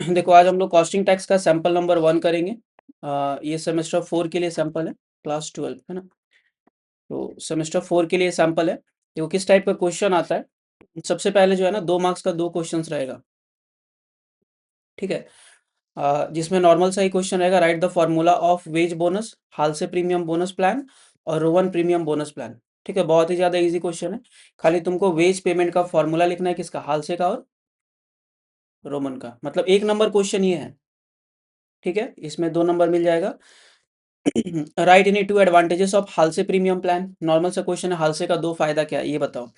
देखो आज हम लोग कॉस्टिंग टैक्स का सैंपल नंबर 1 करेंगे। ये सेमेस्टर 4 के लिए सैंपल है, क्लास 12 है ना। तो सेमेस्टर 4 के लिए सैंपल है। देखो किस टाइप का क्वेश्चन आता है। सबसे पहले जो है ना 2 मार्क्स का 2 क्वेश्चंस रहेगा, ठीक है। जिसमें नॉर्मल सा ही क्वेश्चन रहेगा, write the formula of wage bonus, Halsey premium bonus plan और रोवन प्रीमियम बोनस प्लान। ठीक है, बहुत ही ज़्यादा इजी क्वेश्चन है। खाली तुमको वेज पेमेंट का फॉर्मूला लिखना है, किसका, हाल से का और रोमन का। मतलब 1 नंबर क्वेश्चन ये है, ठीक है। इसमें 2 नंबर मिल जाएगा। राइट एनी 2 एडवांटेजेस ऑफ हाल से प्रीमियम प्लान। नॉर्मल सा क्वेश्चन है, हाल से का 2 फायदा क्या है ये बताओ।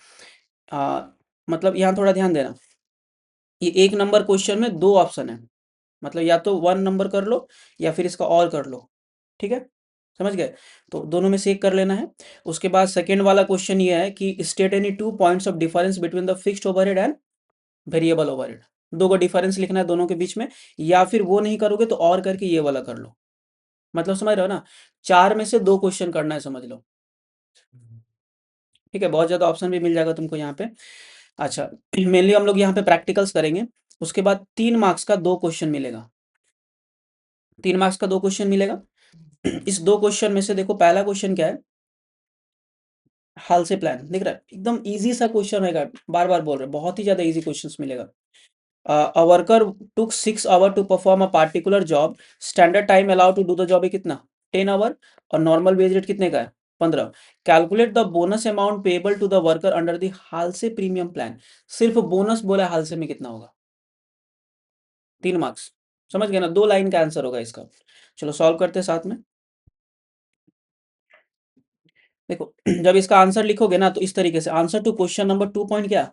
आ, मतलब यहाँ थोड़ा ध्यान देना, ये 1 नंबर क्वेश्चन में 2 ऑप्शन है। मतलब या तो 1 नंबर कर लो या फिर इसका और कर लो, ठीक है। समझ गए। तो दोनों में से एक कर लेना है। उसके बाद सेकेंड वाला क्वेश्चन ये है कि state any 2 points of difference between the fixed overhead and variable overhead. दो को डिफरेंस लिखना है दोनों के बीच में, या फिर वो नहीं करोगे तो और करके ये वाला कर लो। मतलब समझ रहे हो ना, 4 में से 2 क्वेश्चन करना है, समझ लो। ठीक है, बहुत ज़्यादा ऑप्शन भी मिल जाएगा तुमको यहाँ पे। अच्छा, मेनली हम लोग यहाँ पे प्रैक्टिकल्स करेंगे। उसके बाद 3 मार्क्स का 2 क्वेश्चन मिलेगा। 3 मार्क्स का 2 क्वेश्चन मिलेगा। इस 2 क्वेश्चन में से देखो पहला क्वेश्चन क्या है, हाल से प्लान दिख रहा है, एकदम इजी सा क्वेश्चन रहेगा। बार बार बोल रहे हैं, बहुत ही ज़्यादा इजी क्वेश्चंस मिलेगा। A worker took 6 hour to perform a particular job, standard time allowed to do the job है कितना, 10 आवर, और नॉर्मल वेज रेट कितने का है, 15। Calculate the bonus amount payable to the worker under the Halsey premium plan. सिर्फ bonus बोला है, हाल से में कितना होगा। 3 मार्क्स, समझ गए ना, 2 लाइन का आंसर होगा इसका। चलो सॉल्व करते हैं साथ में। देखो जब इसका आंसर लिखोगे ना तो इस तरीके से, answer to question number 2 point क्या,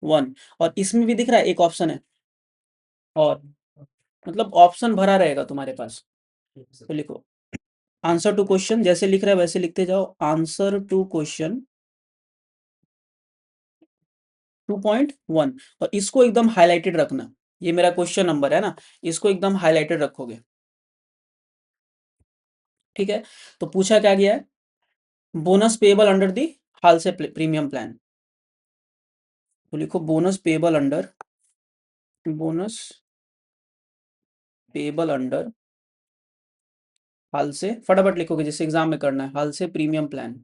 1। और इसमें भी दिख रहा है एक ऑप्शन है और, मतलब ऑप्शन भरा रहेगा तुम्हारे पास। तो लिखो आंसर टू क्वेश्चन, जैसे लिख रहे हैं वैसे लिखते जाओ, आंसर टू क्वेश्चन 2.1। और इसको एकदम हाईलाइटेड रखना, ये मेरा क्वेश्चन नंबर है ना, इसको एकदम हाईलाइटेड रखोगे, ठीक है। तो पूछा क्या गया है, bonus payable under the Halsey premium plan. तो लिखो bonus payable under, bonus payable under Halsey, फटाफट लिखोगे जैसे एग्जाम में करना है, हाल से प्रीमियम प्लान,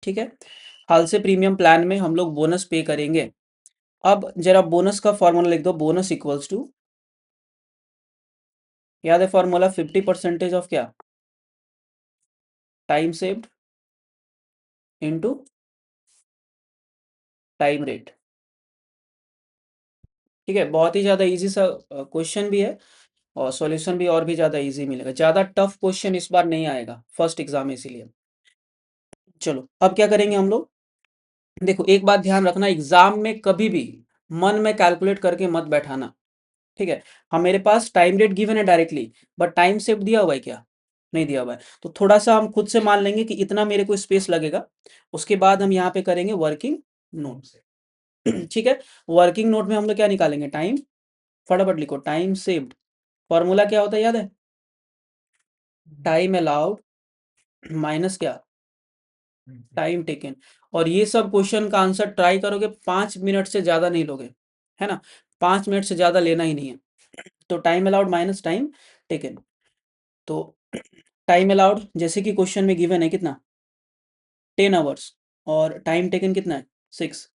ठीक है। हाल से प्रीमियम प्लान में हम लोग बोनस पे करेंगे। अब जरा बोनस का फॉर्मूला लिख दो, बोनस इक्वल्स टू, याद है फॉर्मूला, 50% ऑफ क्या, time saved into time rate. ठीक है, बहुत ही ज़्यादा इजी सा क्वेश्चन भी है, और सॉल्यूशन भी और भी ज़्यादा इजी मिलेगा। ज़्यादा टफ क्वेश्चन इस बार नहीं आएगा फर्स्ट एग्जाम में, इसीलिए। चलो अब क्या करेंगे हम लोग, देखो एक बात ध्यान रखना, एग्जाम में कभी भी मन में कैलकुलेट करके मत बैठाना, ठीक है। हम मेरे पास टाइम रेट गिवन है डायरेक्टली, बट टाइम सेव दिया हुआ है क्या, नहीं दिया हुआ है। तो थोड़ा सा हम खुद से मान लेंगे कि इतना मेरे को स्पेस लगेगा। उसके बाद हम यहाँ पे करेंगे वर्किंग नोट से, ठीक है। वर्किंग नोट में हम लोग क्या निकालेंगे, टाइम, फटाफट लिखो, टाइम सेव्ड। फॉर्मूला क्या होता है याद है, टाइम अलाउड माइनस क्या, टाइम टेकन। और ये सब क्वेश्चन का आंसर ट्राई करोगे, 5 मिनट से ज़्यादा नहीं लोगे, है ना। 5 मिनट से ज़्यादा लेना ही नहीं है। तो time allowed minus time taken. तो टाइम अलाउड जैसे कि क्वेश्चन में गिवन है कितना, 10 आवर्स, और टाइम टेकन कितना है, 6।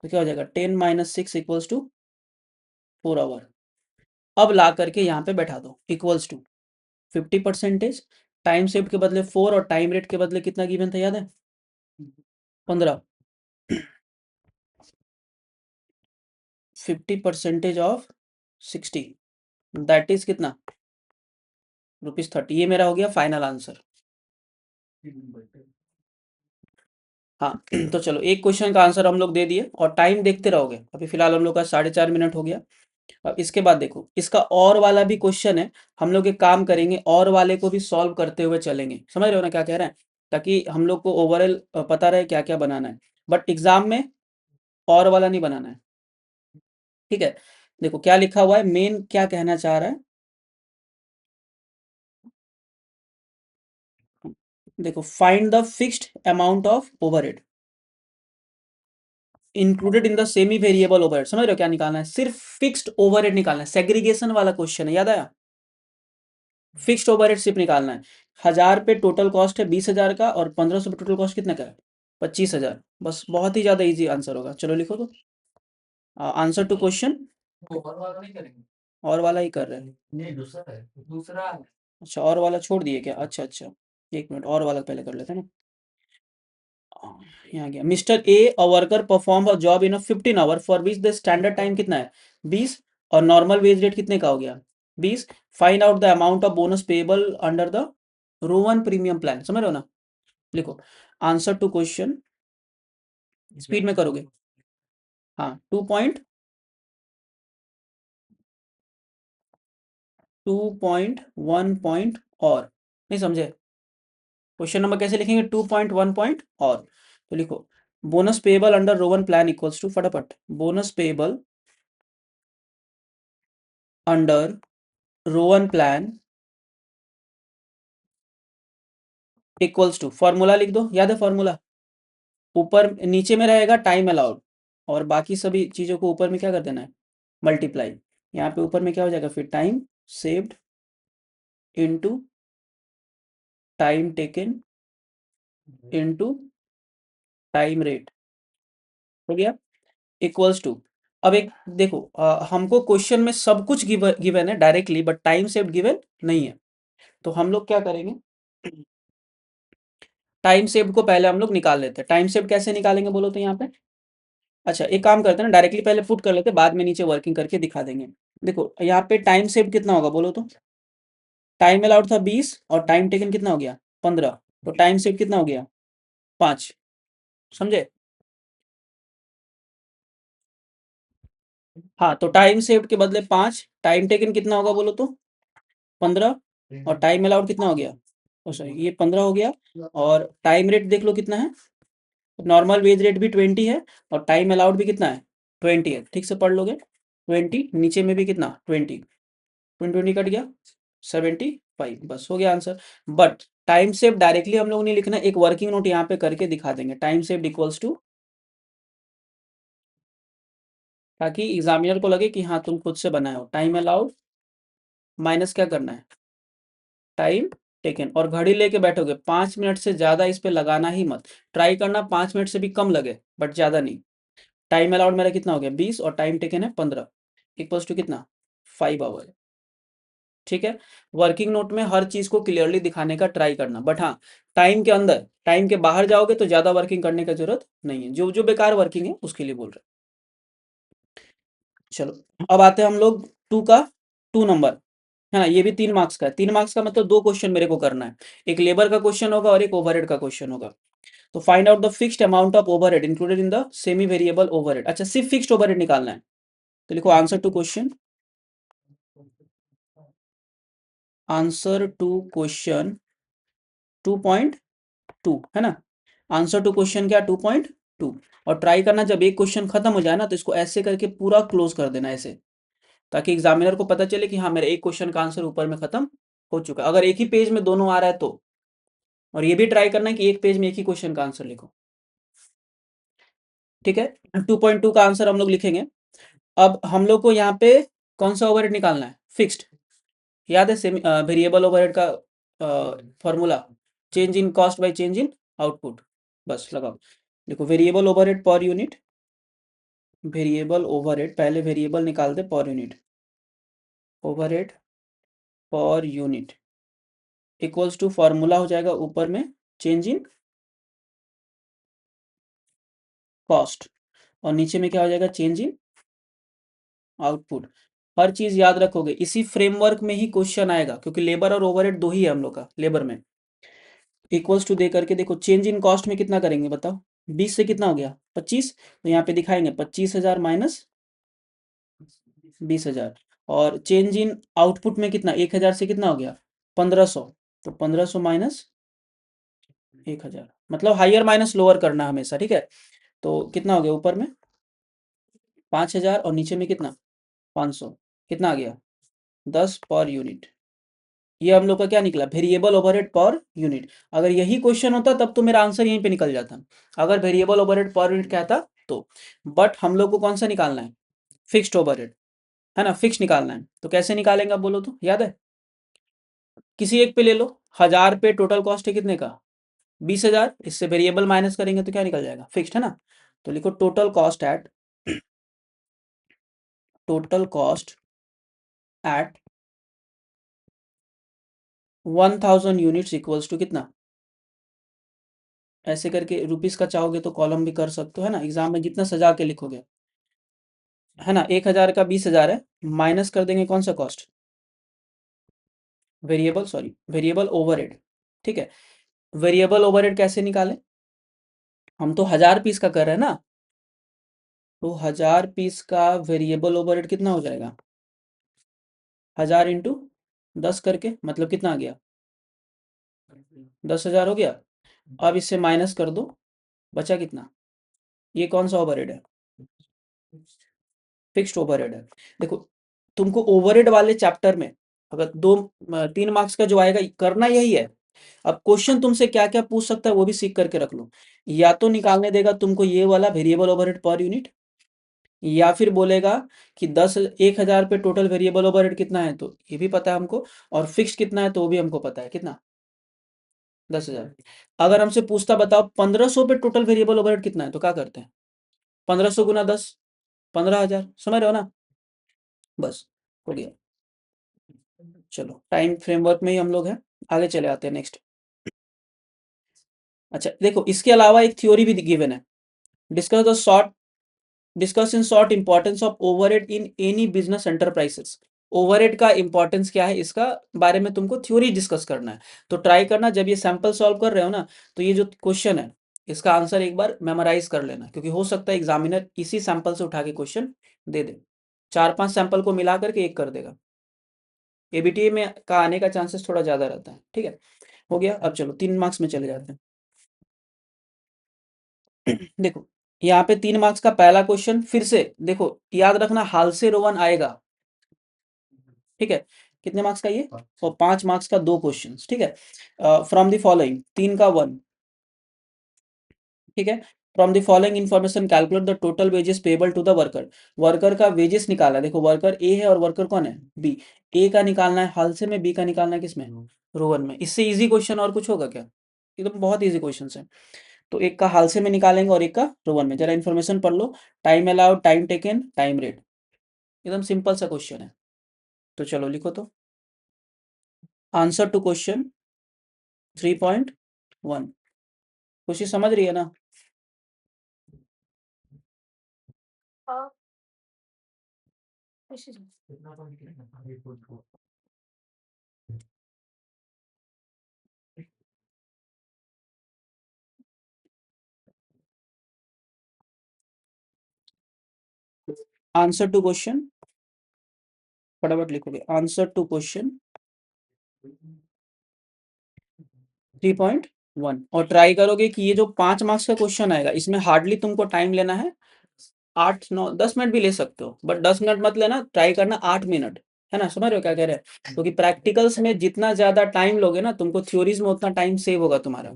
तो क्या हो जाएगा, 10 - 6 इक्वल्स टू 4 आवर। अब ला करके यहाँ पे बैठा दो, इक्वल्स टू 50%, टाइम सेव के बदले 4 और टाइम रेट के बदले कितना गिवन था याद है, 15। 50% ऑफ 60, दैट इज कितना, ₹30। ये मेरा हो गया फाइनल आंसर। हाँ, तो चलो एक क्वेश्चन का आंसर हम लोग दे दिए, और टाइम देखते रहोगे। अभी फिलहाल हम लोग का 4.5 मिनट हो गया। अब इसके बाद देखो, इसका और वाला भी क्वेश्चन है। हम लोग एक काम करेंगे, और वाले को भी सॉल्व करते हुए चलेंगे, समझ रहे हो ना क्या कह रहे हैं, ताकि हम लोग को ओवरऑल पता रहे क्या क्या बनाना है। बट एग्जाम में और वाला नहीं बनाना है, ठीक है। देखो क्या लिखा हुआ है, मेन क्या कहना चाह रहा है, देखो find the fixed amount of overhead. Included in the semi variable overhead, समझ रहे हो क्या निकालना है? सिर्फ फिक्स्ड ओवरहेड निकालना है, सेग्रीगेशन वाला क्वेश्चन है, याद आया? फिक्स्ड ओवरहेड सिर्फ निकालना है। 1000 पे टोटल कॉस्ट है 20,000 का, और 1500 पे टोटल कॉस्ट कितना का है? 25,000। बस बहुत ही ज्यादा इजी आंसर होगा। चलो लिखो तो आंसर टू क्वेश्चन। और वाला ही कर रहे हैं? नहीं, दूसरा है, दूसरा। अच्छा, और वाला छोड़ दिए क्या? अच्छा अच्छा, एक मिनट, और वाला पहले कर लेते हैं ना। यहाँ गया। Mister A a worker perform a job in a 15 hour for which the standard time कितना है? 20, और नॉर्मल वेज रेट कितने का हो गया? 20। Find out the amount of bonus payable under the Rowan premium plan, समझ रहे हो ना? लिखो आंसर टू क्वेश्चन, स्पीड में करोगे? हाँ, 2.1 पॉइंट और, नहीं समझे? क्वेश्चन नंबर कैसे लिखेंगे? 2.1 पॉइंट और। तो लिखो bonus payable under Rowan plan equals to, फटाफट, bonus payable under Rowan plan equals to, formula लिख दो, याद है फॉर्मूला? ऊपर नीचे में रहेगा टाइम अलाउड, और बाकी सभी चीज़ों को ऊपर में क्या कर देना है? मल्टीप्लाई। यहाँ पे ऊपर में क्या हो जाएगा फिर? Time saved into time taken into time rate, हो गया, इक्वल्स टू। अब एक देखो, हमको क्वेश्चन में सब कुछ गिवन है directly, but time saved given नहीं है। तो हम लोग क्या करेंगे? टाइम सेव्ड को पहले हम लोग निकाल लेते हैं। टाइम सेव्ड कैसे निकालेंगे बोलो तो यहाँ पे? अच्छा, एक काम करते हैं ना, डायरेक्टली पहले पुट कर लेते हैं, बाद में नीचे वर्किंग करके दिखा देंगे। देखो यहाँ पे टाइम सेव्ड कितना होगा बोलो तो? टाइम अलाउड था 20, और टाइम टेकन कितना हो गया? 15। तो टाइम सेव्ड कितना हो गया? 5। समझे? हाँ, तो टाइम सेव्ड के बदले 5, टाइम टेकन कितना होगा बोलो तो? 15, और टाइम अलाउड कितना हो गया? सॉरी, ये 15 हो गया। और टाइम रेट देख लो कितना है? नॉर्मल वेज रेट भी 20 है, और टाइम अलाउड भी कितना है? 20 है। ठीक से पढ़ लोगे, 20, नीचे में भी कितना? 20, 20 कट गया, 75। बस हो गया answer. But time save directly हम लोग नहीं लिखना, एक वर्किंग नोट यहाँ पे करके दिखा देंगे। टाइम सेव इक्वल्स टू, ताकि एग्जामिनर को लगे कि हाँ तुम खुद से बनाए हो। टाइम अलाउड माइनस क्या करना है? Time taken. और घड़ी लेके बैठोगे 5 मिनट से ज़्यादा इस पे लगाना ही मत। ट्राई करना 5 मिनट से भी कम लगे, बट ज़्यादा नहीं। टाइम अलाउड मेरा कितना हो गया? 20, और टाइम टेकन है 15, इक्वल्स टू कितना? 5 आवर। ठीक है, वर्किंग नोट में हर चीज़ को क्लियरली दिखाने का ट्राई करना, बट हाँ टाइम के अंदर, टाइम के बाहर जाओगे तो ज़्यादा वर्किंग करने की जरूरत नहीं है। जो जो बेकार वर्किंग है उसके लिए बोल रहे हैं। चलो अब आते हैं हम लोग टू का, 2 नंबर है ना। ये भी 3 मार्क्स का है। 3 मार्क्स का मतलब 2 क्वेश्चन मेरे को करना है। एक लेबर का क्वेश्चन होगा और एक ओवरहेड का क्वेश्चन होगा। तो find out the fixed amount of overhead included in the semi variable overhead. अच्छा, सिर्फ फिक्स्ड ओवरहेड निकालना है। तो लिखो answer to question, answer to question 2.2 है ना। आंसर टू क्वेश्चन क्या? 2.2। और ट्राई करना जब एक क्वेश्चन खत्म हो जाए ना, तो इसको ऐसे करके पूरा क्लोज कर देना ऐसे, ताकि एग्जामिनर को पता चले कि हाँ मेरा एक क्वेश्चन का आंसर ऊपर में खत्म हो चुका है। अगर एक ही पेज में दोनों आ रहा है तो। और ये भी ट्राई करना है कि एक पेज में एक ही क्वेश्चन का आंसर लिखो। ठीक है, 2.2 का आंसर हम लोग लिखेंगे। अब हम लोग को यहाँ पे कौन सा ओवरहेड निकालना है? फिक्स्ड। याद है सेमी वेरिएबल ओवरहेड का formula? Change in cost by change in output. बस लगाओ। देखो variable overhead per unit, variable overhead, पहले वेरिएबल निकाल दे per unit, overhead per unit equals to, formula हो जाएगा ऊपर में चेंज इन कॉस्ट, और नीचे में क्या हो जाएगा? Change in output. हर चीज याद रखोगे, इसी फ्रेमवर्क में ही क्वेश्चन आएगा, क्योंकि लेबर और ओवरहेड दो ही है हम लोग का लेबर में। इक्वल्स टू दे करके देखो, चेंज इन कॉस्ट में कितना करेंगे बताओ? 20 से कितना हो गया? 25। तो यहाँ पे दिखाएंगे 25,000 माइनस 20,000। और चेंज इन आउटपुट में कितना? 1,000 से कितना हो गया? 1,500। तो 1,500 माइनस 1,000, मतलब हाइयर माइनस लोअर करना हमेशा। ठीक है, तो कितना हो गया ऊपर में? 5,000, और नीचे में कितना? 500। कितना आ गया? 10 पर यूनिट। ये हम लोग का क्या निकला? Variable overhead per unit. अगर यही क्वेश्चन होता तब तो मेरा आंसर यहीं पे निकल जाता। अगर वेरिएबल ओवरहेड पर यूनिट क्या था, तो बट हम लोग को कौन सा निकालना है, फिक्स्ड ओवरहेड, है ना, फिक्स निकालना है। तो कैसे निकालेंगे आप बोलो तो, याद है? किसी एक पे ले लो, 1000 पे टोटल कॉस्ट है कितने का, 20,000, इससे वेरिएबल माइनस करेंगे तो क्या निकल जाएगा, फिक्स्ड, है ना। तो लिखो total cost at 1000 units equals to कितना, ऐसे करके रुपीस का चाहोगे तो कॉलम भी कर सकते हो, है ना, एग्जाम में जितना सजा के लिखोगे, है ना। 1000 का 20,000 है, माइनस कर देंगे कौन सा कॉस्ट, वेरिएबल ओवरहेड, ठीक है। वेरिएबल ओवरहेड कैसे निकालें, हम तो 1000 पीस का कर रहे हैं ना, तो 1000 पीस का वेरिएबल ओवरहेड कितना हो जाएगा, 1000 इंटू 10 करके, मतलब कितना आ गया, 10,000 हो गया। अब इससे माइनस कर दो, बचा कितना, ये कौन सा ओवरहेड है, फिक्स्ड ओवरहेड है। देखो तुमको ओवरहेड वाले चैप्टर में अगर 3 मार्क्स का जो आएगा करना यही है। अब क्वेश्चन तुमसे क्या क्या पूछ सकता है वो भी सीख करके रख लो। या तो निकालने देगा तुमको ये वाला वेरिएबल ओवरहेड पर यूनिट, या फिर बोलेगा कि 10,000 पे टोटल वेरिएबल ओवरहेड कितना है, तो ये भी पता है हमको, और फिक्स कितना है तो वो भी हमको पता है, कितना, 10,000। अगर हमसे पूछता बताओ 1500 पे टोटल वेरिएबल ओवरहेड कितना है, तो क्या करते हैं, 1500 गुना 10, 15,000, समझ रहे हो ना, बस हो गया। चलो टाइम फ्रेमवर्क में ही हम लोग हैं, आगे चले आते हैं नेक्स्ट। अच्छा देखो इसके अलावा एक थ्योरी भी गिवन है, discuss the short discuss in short importance of overhead in any business enterprises. Overhead का इंपॉर्टेंस क्या है, इसका बारे में तुमको थ्योरी डिस्कस करना है। तो ट्राई करना जब ये सैंपल सॉल्व कर रहे हो ना, तो ये जो क्वेश्चन है इसका आंसर एक बार मेमोराइज कर लेना, क्योंकि हो सकता है एग्जामिनर इसी सैंपल से उठा के क्वेश्चन दे दे, 4-5 सैंपल को मिला करके एक कर देगा। एबीटीए में का आने का चांसेस थोड़ा ज्यादा रहता है, ठीक है। हो गया, अब चलो 3 मार्क्स में चले जाते हैं। देखो यहाँ पे 3 मार्क्स का पहला क्वेश्चन, फिर से देखो याद रखना हाल से रोवन आएगा, ठीक है। कितने मार्क्स का ये, और 5 मार्क्स का 2 क्वेश्चन, ठीक है। फ्रॉम द फॉलोइंग, 3 का 1, ठीक है। From the following information calculate the total wages payable to the worker. Worker का वेजेस निकाला, देखो वर्कर ए है और वर्कर कौन है, बी। ए का निकालना है हाल से में, बी का निकालना है किसमें, रोवन में। इससे इजी क्वेश्चन और कुछ होगा क्या, एकदम बहुत इजी क्वेश्चन है। तो एक का हाल से में निकालेंगे और एक का रोवन में। जरा इन्फॉर्मेशन पढ़ लो, time allowed, time taken, time rate, एकदम सिंपल सा क्वेश्चन है। तो चलो लिखो तो, आंसर टू क्वेश्चन 3.1। कोशिश समझ रही है ना, आंसर टू क्वेश्चन, फटाफट लिखोगे, आंसर टू क्वेश्चन 3.1, और ट्राई करोगे कि ये जो 5 मार्क्स का क्वेश्चन आएगा इसमें हार्डली तुमको टाइम लेना है 8-9-10 मिनट भी ले सकते हो, बट 10 मिनट मत लेना, ट्राई करना 8 मिनट, है ना, समझ रहे हो क्या कह रहे हैं। क्योंकि प्रैक्टिकल्स में जितना ज्यादा टाइम लोगे ना तुमको थ्योरीज में उतना टाइम सेव होगा तुम्हारा।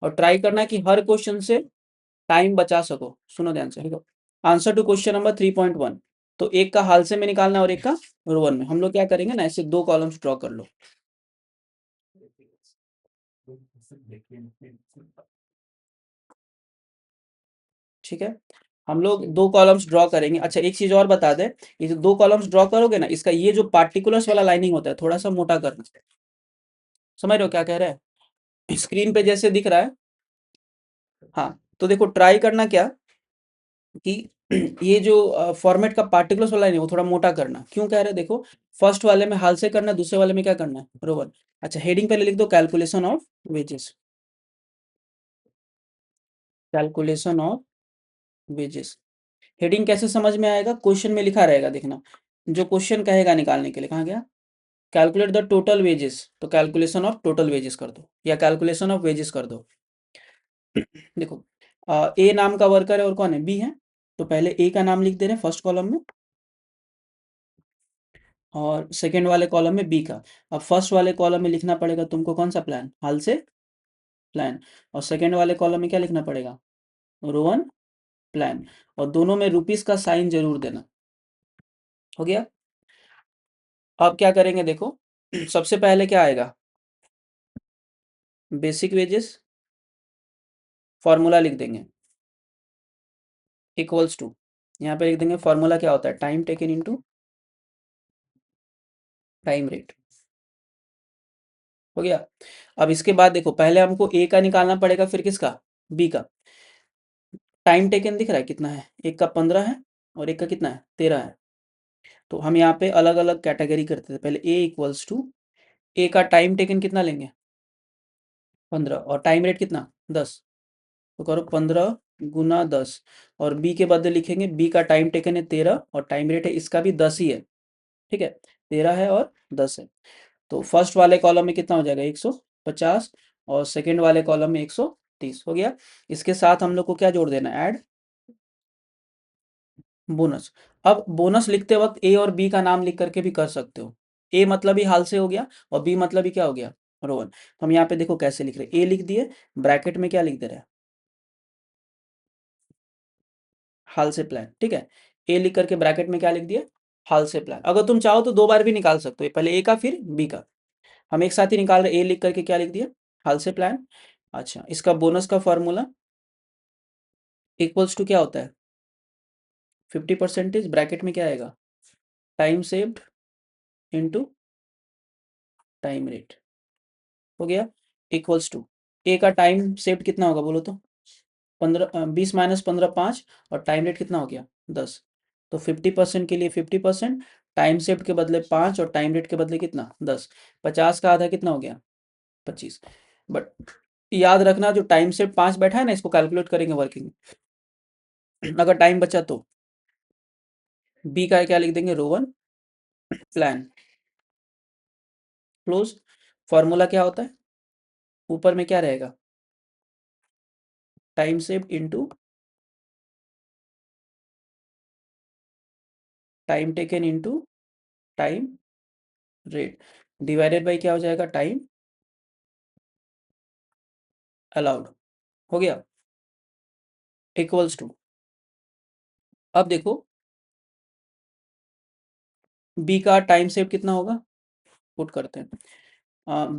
और ट्राई करना कि हर क्वेश्चन से टाइम बचा सको। सुनो ध्यान से, देखो आंसर टू क्वेश्चन नंबर 3.1, तो एक का हाल से में निकालना है और एक का रोवन में। हम लोग क्या करेंगे ना, ऐसे 2 कॉलम्स ड्रॉ कर लो, ठीक है। हम लोग 2 कॉलम्स ड्रॉ करेंगे। अच्छा एक चीज और बता दे, ये जो 2 कॉलम्स ड्रॉ करोगे ना, इसका ये जो पार्टिकुलर्स वाला लाइनिंग होता है थोड़ा सा मोटा करना, समझ रहे हो क्या कह रहे हैं, स्क्रीन पे जैसे दिख रहा है। हाँ तो देखो ट्राई करना क्या कि ये जो फॉर्मेट का पार्टिकुलर्स वाला है वो थोड़ा मोटा करना। क्यों कह रहे हैं, देखो फर्स्ट वाले में हाल से करना है, दूसरे वाले में क्या करना है, रोवन। अच्छा हेडिंग पहले लिख दो, calculation of wages, calculation of wages. Heading कैसे समझ में आएगा, क्वेश्चन में लिखा रहेगा, देखना जो क्वेश्चन कहेगा निकालने के लिए, कहाँ गया, कैलकुलेट द टोटल वेजेस, तो कैलकुलेशन ऑफ टोटल वेजेस कर दो या कैलकुलेशन ऑफ वेजेस कर दो। देखो ए नाम का वर्कर है और कौन है, बी है, तो पहले ए का नाम लिख दे रहे हैं फर्स्ट कॉलम में, और सेकेंड वाले कॉलम में बी का। अब फर्स्ट वाले कॉलम में लिखना पड़ेगा तुमको कौन सा प्लान, हाल से प्लान, और सेकेंड वाले कॉलम में क्या लिखना पड़ेगा, रोवन प्लान, और दोनों में रुपीस का साइन जरूर देना। हो गया। अब क्या करेंगे देखो, सबसे पहले क्या आएगा, बेसिक वेजेस, फॉर्मूला लिख देंगे इक्वल्स टू, यहाँ पे लिख देंगे फॉर्मूला क्या होता है, time taken into time rate. हो गया। अब इसके बाद देखो, पहले हमको ए का निकालना पड़ेगा, फिर किसका, बी का। टाइम टेकन दिख रहा है कितना है, एक का 15 है और एक का कितना है, 13 है। तो हम यहाँ पे अलग अलग कैटेगरी करते थे, पहले ए इक्वल्स टू, ए का टाइम टेकन कितना लेंगे, 15, और टाइम रेट कितना, 10। तो करो 15 गुना 10, और बी के बदले लिखेंगे, बी का टाइम टेकन है 13 और टाइम रेट है इसका भी 10 ही है। ठीक है, 13 है और 10 है। तो फर्स्ट वाले कॉलम में कितना हो जाएगा, 150, और सेकेंड वाले कॉलम में 130। हो गया। इसके साथ हम लोग को क्या जोड़ देना, ऐड बोनस। अब बोनस लिखते वक्त ए और बी का नाम लिख करके भी कर सकते हो। ए मतलब ही हाल से हो गया, और बी मतलब ही क्या हो गया, रोहन। तो हम यहाँ पे देखो कैसे लिख रहे हैं, ए लिख दिए, ब्रैकेट में क्या लिख दे रहे हैं, हाल से प्लान। ठीक है, ए लिख करके ब्रैकेट में क्या लिख दिए, हाल से प्लान। अगर तुम चाहो तो दो बार भी निकाल सकते हो, पहले ए का फिर बी का। हम एक साथ ही निकाल रहे, ए लिख करके क्या लिख दिया, हाल से प्लान। अच्छा, इसका बोनस का फॉर्मूला इक्वल्स टू क्या होता है, 50%, ब्रैकेट में क्या आएगा, time saved into time rate. हो गया। इक्वल्स टू, ए का टाइम सेव्ड कितना होगा बोलो तो, 15, 20 माइनस 15 5, और टाइम रेट कितना हो गया, 10। तो 50% के लिए 50%, टाइम सेव्ड के बदले 5 और टाइम रेट के बदले कितना, 10। 50 का आधा कितना हो गया, 25। बट याद रखना, जो टाइम सेव्ड 5 बैठा है ना, इसको कैलकुलेट करेंगे वर्किंग, अगर टाइम बचा तो। बी का क्या लिख देंगे, रोवन प्लान क्लोज। फॉर्मूला क्या होता है, ऊपर में क्या रहेगा, time saved into time taken into time rate, divided by क्या हो जाएगा, टाइम अलाउड। हो गया। इक्वल्स टू, अब देखो बी का टाइम सेव कितना होगा, पुट करते हैं।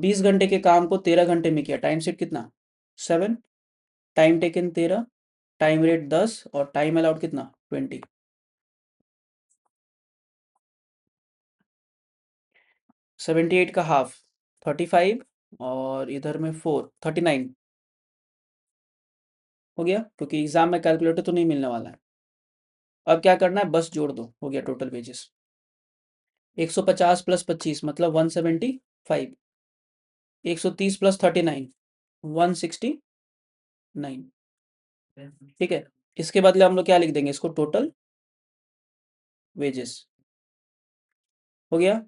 20 घंटे के काम को 13 घंटे में किया, टाइम सेव कितना, 7, टाइम टेकन 13, टाइम रेट 10, और टाइम अलाउड कितना, 20। 78 का हाफ 35, और इधर में 4 39। हो गया, क्योंकि एग्जाम में कैलकुलेटर तो नहीं मिलने वाला है। अब क्या करना है, बस जोड़ दो, हो गया टोटल वेजेस। 150 प्लस 25 मतलब 175, 130 प्लस 39 169। ठीक है, इसके बदले हम लोग क्या लिख देंगे, इसको टोटल वेजेस। हो गया।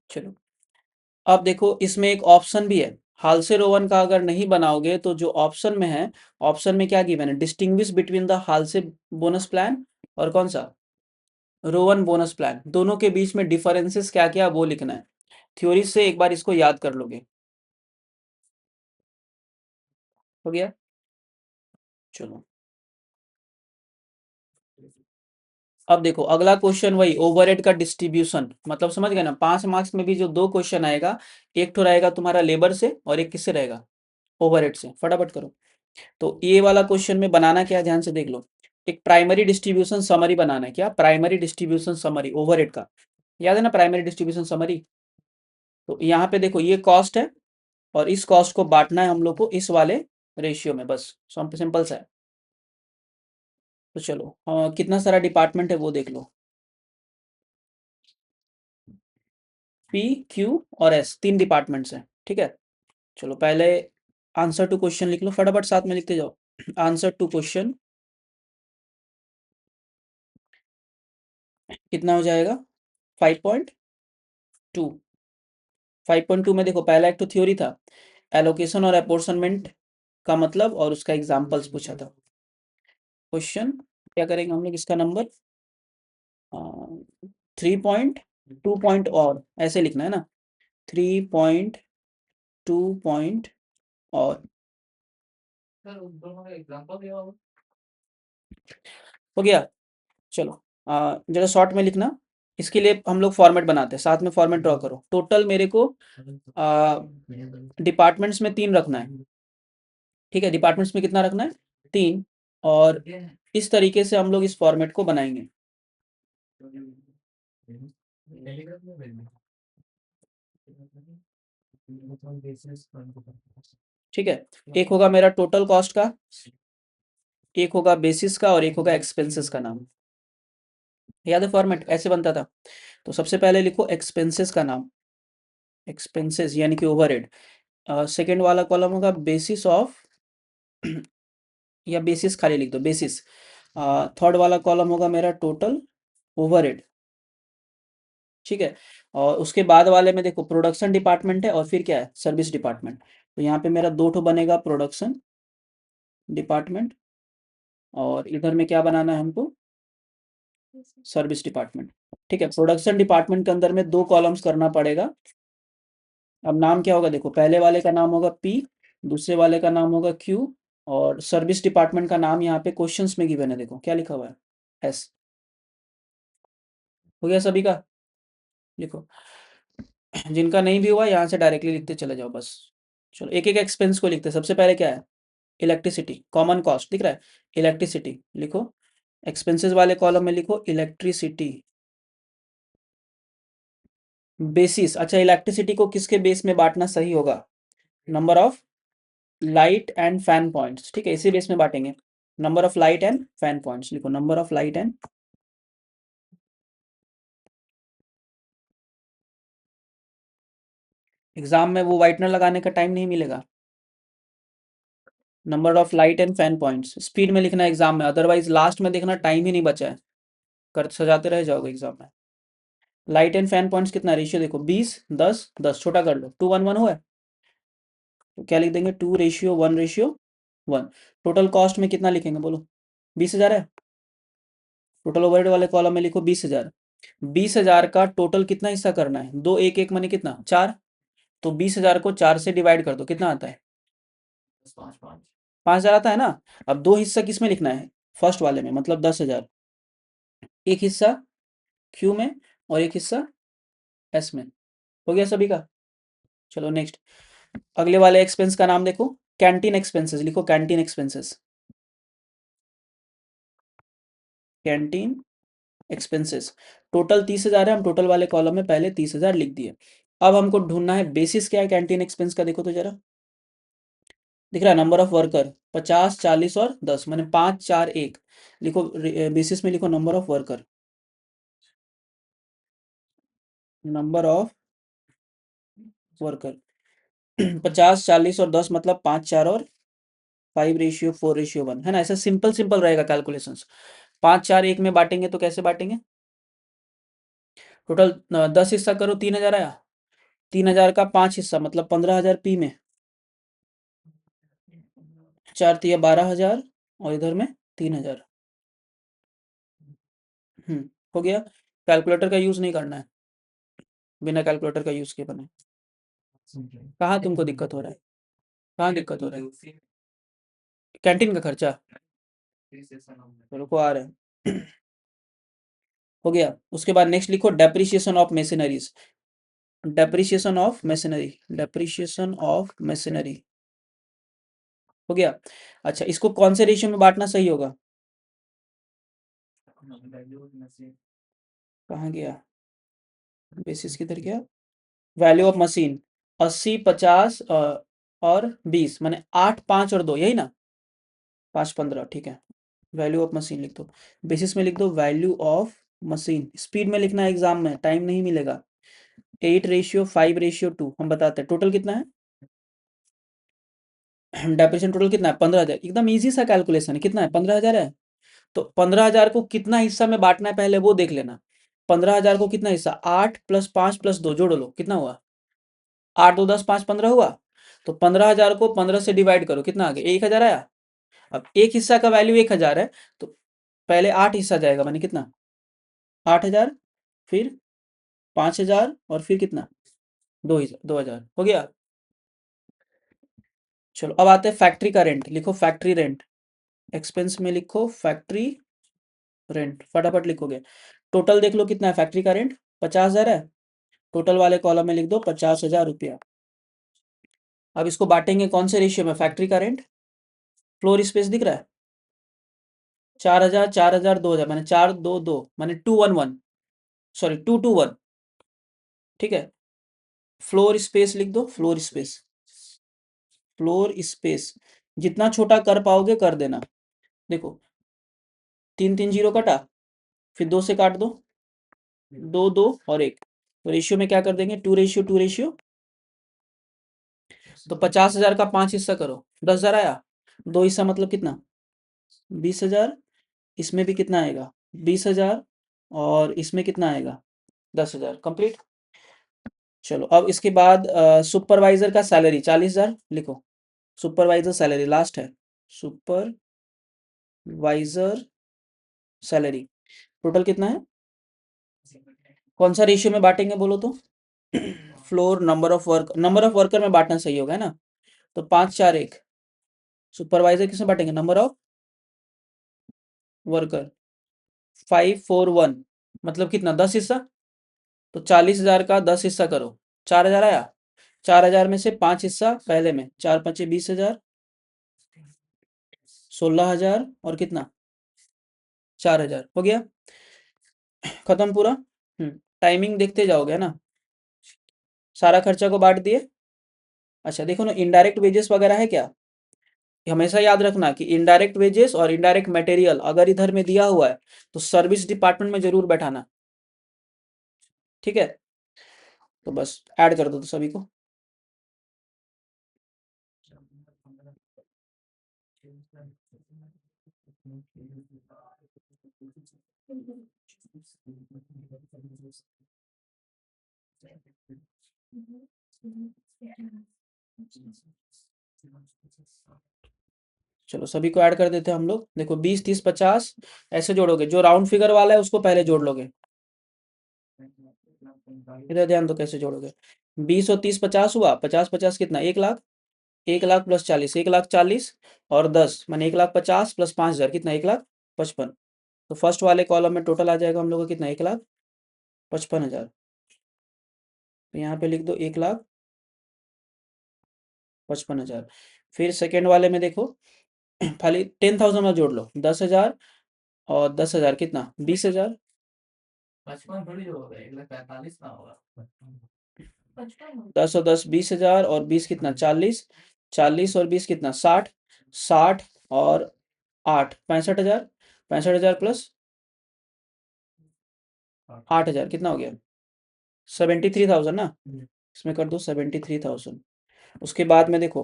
चलो, अब देखो इसमें एक ऑप्शन भी है, हाल से रोवन का अगर नहीं बनाओगे तो जो ऑप्शन में है, ऑप्शन में क्या गिवन है, डिस्टिंग्विश बिटवीन द हाल से बोनस प्लान और कौन सा, रोवन बोनस प्लान, दोनों के बीच में डिफरेंसेस क्या क्या वो लिखना है। थ्योरी से एक बार इसको याद कर लोगे। हो गया। चलो, अब देखो अगला क्वेश्चन वही ओवरहेड का डिस्ट्रीब्यूशन, मतलब समझ गए ना, 5 मार्क्स में भी जो दो क्वेश्चन आएगा, एक तो रहेगा तुम्हारा लेबर से और एक किससे रहेगा, ओवरहेड से। फटाफट करो। तो ये वाला क्वेश्चन में बनाना क्या है, ध्यान से देख लो। एक प्राइमरी डिस्ट्रीब्यूशन समरी बनाना है, क्या, प्राइमरी डिस्ट्रीब्यूशन समरी ओवरहेड का, याद है ना प्राइमरी डिस्ट्रीब्यूशन समरी। तो यहाँ पे देखो ये कॉस्ट है, और इस कॉस्ट को बांटना है हम लोग को इस वाले रेशियो में, बस सिंपल सा है। तो चलो, कितना सारा डिपार्टमेंट है वो देख लो, पी क्यू और एस, 3 डिपार्टमेंट्स हैं। ठीक है, चलो पहले आंसर टू क्वेश्चन लिख लो, फटाफट साथ में लिखते जाओ। आंसर टू क्वेश्चन कितना हो जाएगा, 5.2। 5.2 में देखो पहला एक तो थ्योरी था, एलोकेशन और अपोर्शनमेंट का मतलब, और उसका एग्जाम्पल्स पूछा था। क्वेश्चन क्या करेंगे हम लोग, इसका नंबर 3.2 पॉइंट, और ऐसे लिखना है ना, 3.2 पॉइंट और हो गया। चलो जरा शॉर्ट में लिखना। इसके लिए हम लोग फॉर्मेट बनाते हैं, साथ में फॉर्मेट ड्रॉ करो। टोटल मेरे को डिपार्टमेंट्स में 3 रखना है, ठीक है। डिपार्टमेंट्स में कितना रखना है? 3। और इस तरीके से हम लोग इस फॉर्मेट को बनाएंगे। ठीक है, एक होगा मेरा टोटल कॉस्ट का, एक होगा बेसिस का और एक होगा एक्सपेंसेस का नाम। याद है फॉर्मेट ऐसे बनता था? तो सबसे पहले लिखो एक्सपेंसेस का नाम, एक्सपेंसेस यानी कि ओवरहेड। सेकेंड वाला कॉलम होगा बेसिस ऑफ या बेसिस खाली लिख दो, बेसिस। थर्ड वाला कॉलम होगा मेरा टोटल ओवरहेड, ठीक है। और उसके बाद वाले में देखो प्रोडक्शन डिपार्टमेंट है और फिर क्या है? Service department. तो यहाँ पे मेरा 2 ठो बनेगा प्रोडक्शन डिपार्टमेंट, और इधर में क्या बनाना है हमको? सर्विस डिपार्टमेंट, ठीक है। प्रोडक्शन डिपार्टमेंट के अंदर में 2 कॉलम्स करना पड़ेगा। अब नाम क्या होगा? देखो पहले वाले का नाम होगा P, दूसरे वाले का नाम होगा Q, और सर्विस डिपार्टमेंट का नाम यहाँ पे क्वेश्चंस में गिवन है, देखो क्या लिखा हुआ है? S। हो गया सभी का? लिखो। जिनका नहीं भी हुआ यहाँ से डायरेक्टली लिखते चले जाओ बस। चलो एक एक एक्सपेंस को लिखते हैं। सबसे पहले क्या है? इलेक्ट्रिसिटी, कॉमन कॉस्ट दिख रहा है, इलेक्ट्रिसिटी लिखो। एक्सपेंसेस वाले कॉलम में लिखो इलेक्ट्रिसिटी। बेसिस, अच्छा इलेक्ट्रिसिटी को किसके बेस में बांटना सही होगा? Number of light and fan points, ठीक है, इसी बेस में बांटेंगे। Number of light and fan points लिखो, number of light and, exam में वो व्हाइटनर लगाने का टाइम नहीं मिलेगा। Number of light and fan points speed में लिखना है एग्जाम में, अदरवाइज लास्ट में देखना टाइम ही नहीं बचा है, कर सजाते रह जाओगे एग्जाम में। लाइट एंड फैन पॉइंट्स कितना रेशियो देखो, 20 10 10, छोटा कर लो, 2 1 1 हुआ है। तो क्या लिख देंगे? 2:1:1। टोटल कॉस्ट में कितना लिखेंगे बोलो? 20,000 है। टोटल ओवरहेड वाले कॉलम में लिखो 20,000। 20,000 का टोटल कितना हिस्सा करना है? 2 1 1 माने कितना? 4। तो 20,000 को 4 से डिवाइड कर दो, कितना आता है? 5,000 आता है ना। अब 2 हिस्सा किस में लिखना है? फर्स्ट वाले में, मतलब 10,000। एक हिस्सा क्यू में और एक हिस्सा एस में। हो गया सभी का? चलो नेक्स्ट, अगले वाले एक्सपेंस का नाम देखो, कैंटीन एक्सपेंसेस लिखो, canteen expenses, canteen expenses. Total 30,000 है, हम टोटल वाले कॉलम में पहले 30,000 लिख दिए। अब हमको ढूंढना है बेसिस क्या है कैंटीन एक्सपेंस का, देखो तो जरा। दिख रहा है नंबर ऑफ वर्कर, 50 40 और 10, मैंने 5 4 1 लिखो। बेसिस में लिखो number of worker, number of worker. 50 40 और 10 मतलब 5 4 और 5:4:1 है ना। ऐसा सिंपल सिंपल रहेगा कैलकुलेशंस। 5 4 1 में बांटेंगे तो कैसे बांटेंगे? टोटल 10 हिस्सा करो, 3,000 आया। 3,000 का 5 हिस्सा मतलब 15,000 पी में, 4 तिया 12,000 और इधर में 3,000। हो गया। कैलकुलेटर का यूज नहीं करना है, बिना कैलकुलेटर का यूज किए बने। कहाँ तुमको दिक्कत हो रहा है? कहाँ दिक्कत हो रहा है? कैंटीन का खर्चा? रुको आ रहे हैं। हो गया। उसके बाद नेक्स्ट लिखो depreciation of machineries, depreciation of machinery, depreciation of machinery. हो गया। अच्छा इसको कौन से रेशियो में बांटना सही होगा? कहाँ गया? बेसिस किधर गया? वैल्यू ऑफ मशीन, 80 50 और 20, माने 8 5 और 2, यही ना? 5 15, ठीक है। वैल्यू ऑफ मशीन लिख दो। बेसिस में लिख दो वैल्यू ऑफ मशीन। स्पीड में लिखना है एग्जाम में, टाइम नहीं मिलेगा। 8:5:2 हम बताते हैं। टोटल कितना है? डेप्रिसिएशन टोटल कितना है? 15,000। एकदम इजी सा कैलकुलेशन है। कितना है? 15,000 है। तो 15,000 को कितना हिस्सा में बांटना है पहले वो देख लेना। 15,000 को कितना हिस्सा? 8 + 5 + 2 जोड़ लो, कितना हुआ? 8 2 10 5 15 हुआ। तो 15,000 को 15 से डिवाइड करो, कितना आ गया? 1,000 आया। अब एक हिस्सा का वैल्यू 1,000 है, तो पहले 8 हिस्सा जाएगा, माने कितना? 8,000, फिर 5,000 और फिर कितना? 2,000 हो गया। चलो अब आते हैं फैक्ट्री का रेंट। लिखो फैक्ट्री रेंट, एक्सपेंस में लिखो फैक्ट्री रेंट, फटाफट लिखोगे। टोटल देख लो कितना है फैक्ट्री का रेंट, 50,000 है। टोटल वाले कॉलम में लिख दो 50,000 रुपया। अब इसको बांटेंगे कौन से रेशियो में, फैक्ट्री का रेंट, फ्लोर स्पेस दिख रहा है, 4,000 4,000 2,000, मैंने 4 2 2 मैंने 2 1 1, सॉरी 2 2 1, ठीक है। फ्लोर स्पेस लिख दो, फ्लोर स्पेस, फ्लोर स्पेस जितना छोटा कर पाओगे कर देना। देखो 3 3 0 कटा, फिर 2 से काट दो, 2 2 और 1, तो रेशियो में क्या कर देंगे, 2:2 तो 50,000 का 5 हिस्सा करो, 10,000 आया। 2 हिस्सा मतलब कितना, 20,000। इसमें भी कितना आएगा, 20,000, और इसमें कितना आएगा, 10,000, कंप्लीट। चलो अब इसके बाद सुपरवाइजर का सैलरी 40,000 लिखो। सुपरवाइजर सैलरी लास्ट है, सुपरवाइजर सैलरी टोटल कितना है। कौन सा रेशियो में बांटेंगे बोलो तो, floor number of work, number of worker में बांटना सही होगा, है ना। तो 5 4 1, सुपरवाइजर किसमें बांटेंगे, नंबर ऑफ वर्कर, 5 4 1, मतलब कितना, 10 हिस्सा। तो 40,000 का 10 हिस्सा करो, 4,000 आया। 4,000 में से 5 हिस्सा पहले में, 4 5 20,000, 16,000 और कितना, 4,000 हो गया, खत्म पूरा। टाइमिंग देखते जाओगे, है ना। सारा खर्चा को बांट दिए। अच्छा देखो ना, इनडायरेक्ट वेजेस वगैरह है क्या, हमेशा याद रखना कि इनडायरेक्ट वेजेस और इनडायरेक्ट मटेरियल अगर इधर में दिया हुआ है तो सर्विस डिपार्टमेंट में जरूर बैठाना, ठीक है। तो बस ऐड कर दो तो सभी को। चलो सभी को ऐड कर देते हैं हम लोग। देखो 20 30 50 ऐसे जोड़ोगे, जो राउंड फिगर वाला है उसको पहले जोड़ लोगे। इधर ध्यान दो कैसे जोड़ोगे, 20 और 30 50 हुआ, 50 50 कितना, 1 लाख। 1 लाख प्लस 40, 1,40,000, और 10 मैंने 1,50,000 प्लस 5,000 कितना, 1,55,000। तो फर्स्ट वाले कॉलम में टोटल आ जाएगा हम लोग को कितना, 1,55,000। तो यहाँ पे लिख दो 1,55,000। फिर सेकेंड वाले में देखो, खाली 10,000 में जोड़ लो, 10,000 और 10,000 कितना, 20,000। 10 और 10 20,000, और 20 कितना, 40, 40 और 20 कितना, 60, 60 और 8 65,000, 65,000 प्लस 8,000 कितना हो गया, 73,000 ना। इसमें कर दो 73,000। उसके बाद में देखो,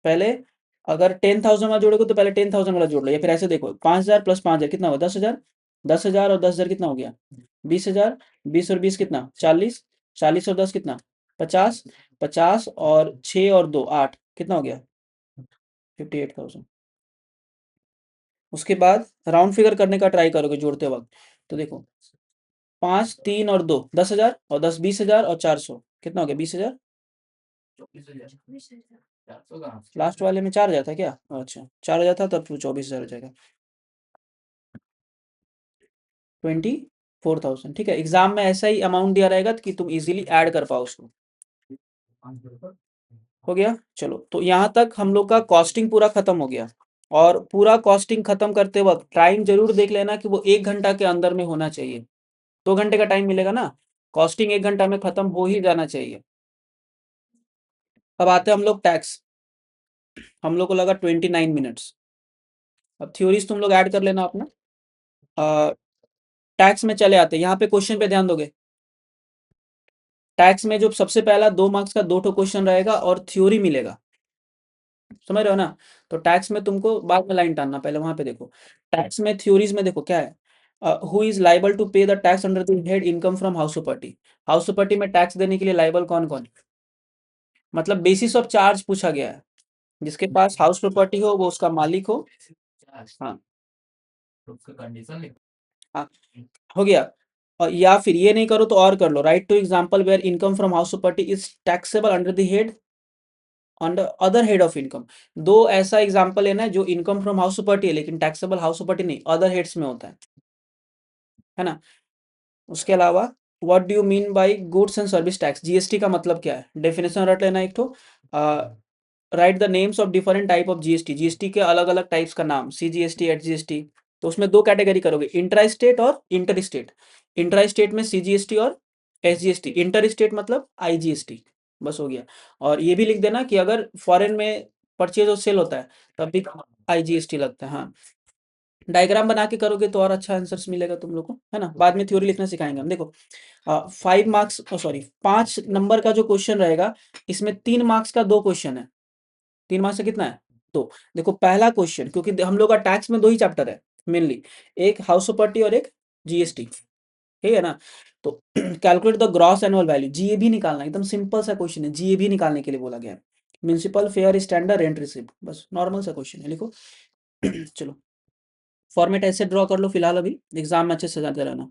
पहले अगर 10,000 वाला जोड़ोगे तो पहले 10,000 वाला जोड़ लो, या फिर ऐसे देखो 5,000 प्लस 5,000 कितना होगा, 10,000। 10,000 और 10,000 कितना हो गया, 20,000। 20 और 20 कितना, 40, 40 और 10 कितना, 50, 50 और 6 और 2 8 कितना हो गया, 58,000। उसके बाद राउंड फिगर करने का ट्राई करोगे जोड़ते वक्त, तो देखो 5 3 और 2 10,000, और 10 20,000 और 400 कितना हो गया, 20,000। लास्ट वाले में 4,000 था क्या, अच्छा 4,000 था, तब तो 24,000 हो जाएगा, 24,000, ठीक है। एग्जाम में ऐसा ही अमाउंट दिया रहेगा कि तुम इजीली ऐड कर पाओ उसको। हो गया। चलो तो यहाँ तक हम लोग का कॉस्टिंग पूरा खत्म हो गया। और पूरा कॉस्टिंग खत्म करते वक्त टाइम जरूर देख लेना कि वो 1 घंटा के अंदर में होना चाहिए। 2 घंटे का टाइम मिलेगा ना, कॉस्टिंग 1 घंटा में खत्म हो ही जाना चाहिए। अब आते हैं हम लोग टैक्स, हम लोग को लगा 29 मिनट्स। अब थ्योरीज तुम लोग ऐड कर लेना अपना। टैक्स में चले आते हैं, यहाँ पे क्वेश्चन पे ध्यान दोगे। टैक्स में जो सबसे पहला 2 मार्क्स का 2 क्वेश्चन रहेगा और थ्योरी मिलेगा, समझ रहे हो ना। तो टैक्स में तुमको बाद में लाइन टानना, पहले वहां पे देखो। टैक्स में थ्योरीज में देखो क्या है, हु इज लाइबल टू पे the tax under the head income from house property. House property में टैक्स देने के लिए लाइबल कौन कौन, मतलब बेसिस ऑफ चार्ज पूछा गया है। जिसके पास हाउस प्रॉपर्टी हो वो उसका मालिक हो। हाँ हाँ, हो गया। और या फिर ये नहीं करो तो और कर लो, write two example where income from house property is taxable under the head under other head of income, दो ऐसा एग्जांपल लेना है जो इनकम फ्रॉम हाउस प्रॉपर्टी है लेकिन टैक्सेबल हाउस प्रॉपर्टी नहीं, अदर हेड्स में होता है ना। उसके अलावा what do you mean by goods and service tax, GST का मतलब क्या है, डेफिनेशन रट लेना एक तो, right the names of different type of GST, GST के अलग अलग टाइप्स का नाम, सीजीएसटी, एचजीएसटी। तो उसमें दो कैटेगरी करोगे, इंट्रा स्टेट और इंटर स्टेट। इंट्रा स्टेट में सीजीएसटी और एसजीएसटी, इंटर स्टेट मतलब आईजीएसटी, बस हो गया। और ये भी लिख देना कि अगर फॉरेन में परचेज और सेल होता है तब भी आईजीएसटी लगता है। हाँ, डायग्राम बना के करोगे तो और अच्छा आंसर्स मिलेगा तुम लोग को, है ना। बाद में थ्योरी लिखना सिखाएंगे हम। देखो 5 मार्क्स, सॉरी 5 नंबर का जो क्वेश्चन रहेगा, इसमें 3 मार्क्स का 2 क्वेश्चन है। 3 मार्क्स से कितना है, 2। देखो पहला क्वेश्चन, क्योंकि हम लोग का टैक्स में 2 ही चैप्टर है मेनली, एक हाउस प्रॉपर्टी और एक जीएसटी, ठीक है ना। तो calculate the gross annual value, GAB निकालना, एकदम सिंपल सा क्वेश्चन है, जीएबी निकालने के लिए बोला गया है। Municipal fair standard rent receipt, बस नॉर्मल सा क्वेश्चन है, लिखो। चलो फॉर्मेट ऐसे ड्रॉ कर लो फिलहाल, अभी एग्जाम में अच्छे से सजाते रहना।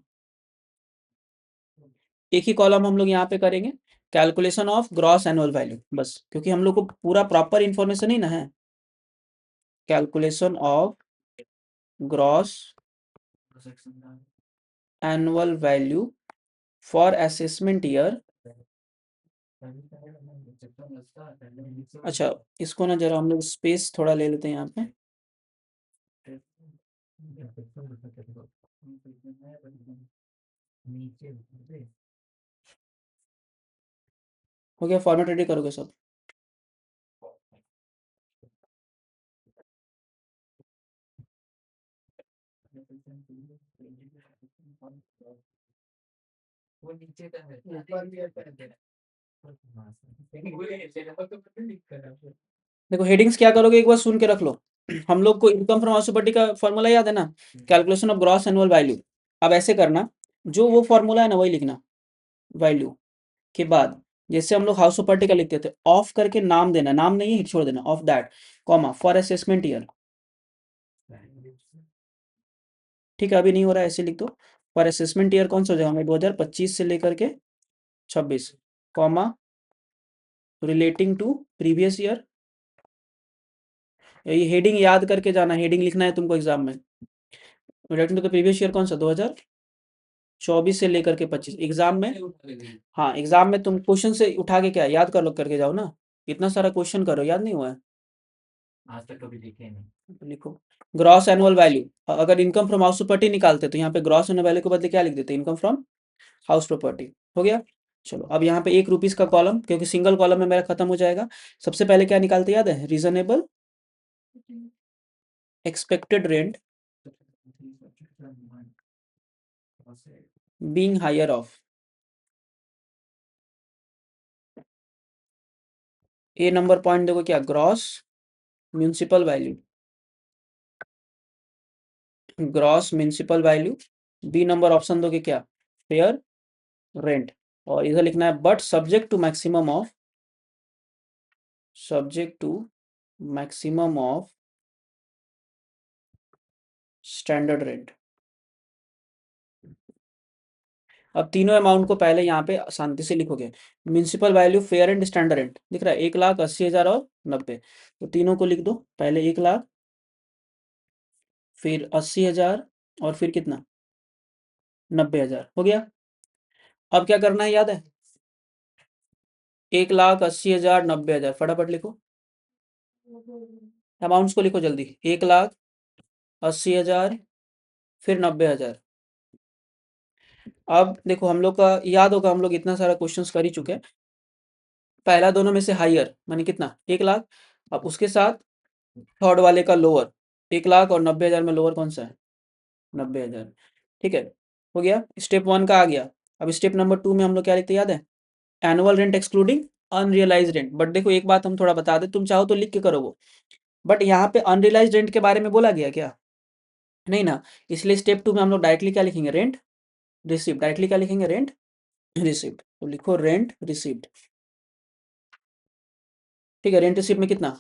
एक ही कॉलम हम लोग यहाँ पे करेंगे, calculation of gross annual value, बस क्योंकि हम लोग को पूरा प्रॉपर इंफॉर्मेशन ही ना है। Calculation of gross annual value for assessment year. अच्छा, इसको ना जरा हम लोग स्पेस थोड़ा ले लेते हैं यहाँ पे। हो गया, फॉर्मेट रेडी करोगे सब। देखो हेडिंग्स क्या करोगे एक बार सुन के रख लो। हम लोग को इनकम फ्रॉम प्रॉपर्टी का फॉर्मूला याद है ना, calculation of gross annual value. अब ऐसे करना, जो वो फॉर्मूला है ना वही लिखना, वैल्यू के बाद जैसे हम लोग हाउस प्रॉपर्टी का लिखते थे, ऑफ करके नाम देना, नाम नहीं छोड़ देना, of that comma for assessment year. ठीक है, अभी नहीं हो रहा है, ऐसे लिख दो। फॉर असेसमेंट ईयर कौन सा हो जाएगा, 2025 से लेकर के 26, comma relating to previous year. ये हेडिंग याद करके जाना, हेडिंग लिखना है तुमको एग्जाम में। Relating to the previous year कौन सा, 2024 से लेकर के 25 एग्जाम में। हाँ, एग्जाम में तुम क्वेश्चन से उठा के क्या याद कर लो, करके जाओ ना, इतना सारा क्वेश्चन करो, याद नहीं हुआ है। तो लिखो ग्रॉस एनुअल वैल्यू, अगर इनकम फ्रॉम हाउस प्रॉपर्टी निकालते तो यहाँ पे ग्रॉस एनुअल वैल्यू के बदले क्या लिख देते, इनकम फ्रॉम हाउस प्रॉपर्टी। हो गया। चलो अब यहाँ पे 1 रुपीज का कॉलम, क्योंकि सिंगल कॉलम में मेरा खत्म हो जाएगा। सबसे पहले क्या निकालते याद है, reasonable expected rent being higher of. A number point देखो क्या, gross municipal value, gross municipal value. B number option दोगे क्या, फेयर रेंट। और इधर लिखना है but subject to maximum of, subject to maximum of standard rent. अब तीनों अमाउंट को पहले यहाँ पे शांति से लिखोगे, municipal value, fair and standard rent दिख रहा है, 1,80,000 और 90। तो तीनों को लिख दो, पहले 1,00,000, फिर 80,000 और फिर कितना, 90,000। हो गया। अब क्या करना है याद है, 1,80,000, 90,000, फटाफट लिखो, अमाउंट्स को लिखो जल्दी, 1,80,000 फिर 90,000। अब देखो हम लोग का याद होगा, हम लोग इतना सारा क्वेश्चंस कर ही चुके हैं। पहला दोनों में से हाइयर माने कितना, 1,00,000। अब उसके साथ थर्ड वाले का लोअर, 1,00,000 और 90,000 में लोअर कौन सा है, 90,000। ठीक है, हो गया, स्टेप 1 का आ गया। अब स्टेप नंबर 2 में हम लोग क्या लिखते याद है, annual rent excluding unrealise rent. But देखो एक बात हम थोड़ा बता दें, तुम चाहो तो लिख के करो वो, बट यहाँ पे अनरियलाइज रेंट के बारे में बोला गया क्या, नहीं ना। इसलिए स्टेप 2 में हम लोग डायरेक्टली क्या लिखेंगे, रेंट रिसिप्ट, डायरेक्टली क्या लिखेंगे, रेंट रिसिप्ट। तो लिखो रेंट रिसिप्ट। ठीक है, रेंट रिसिप्ट में कितना,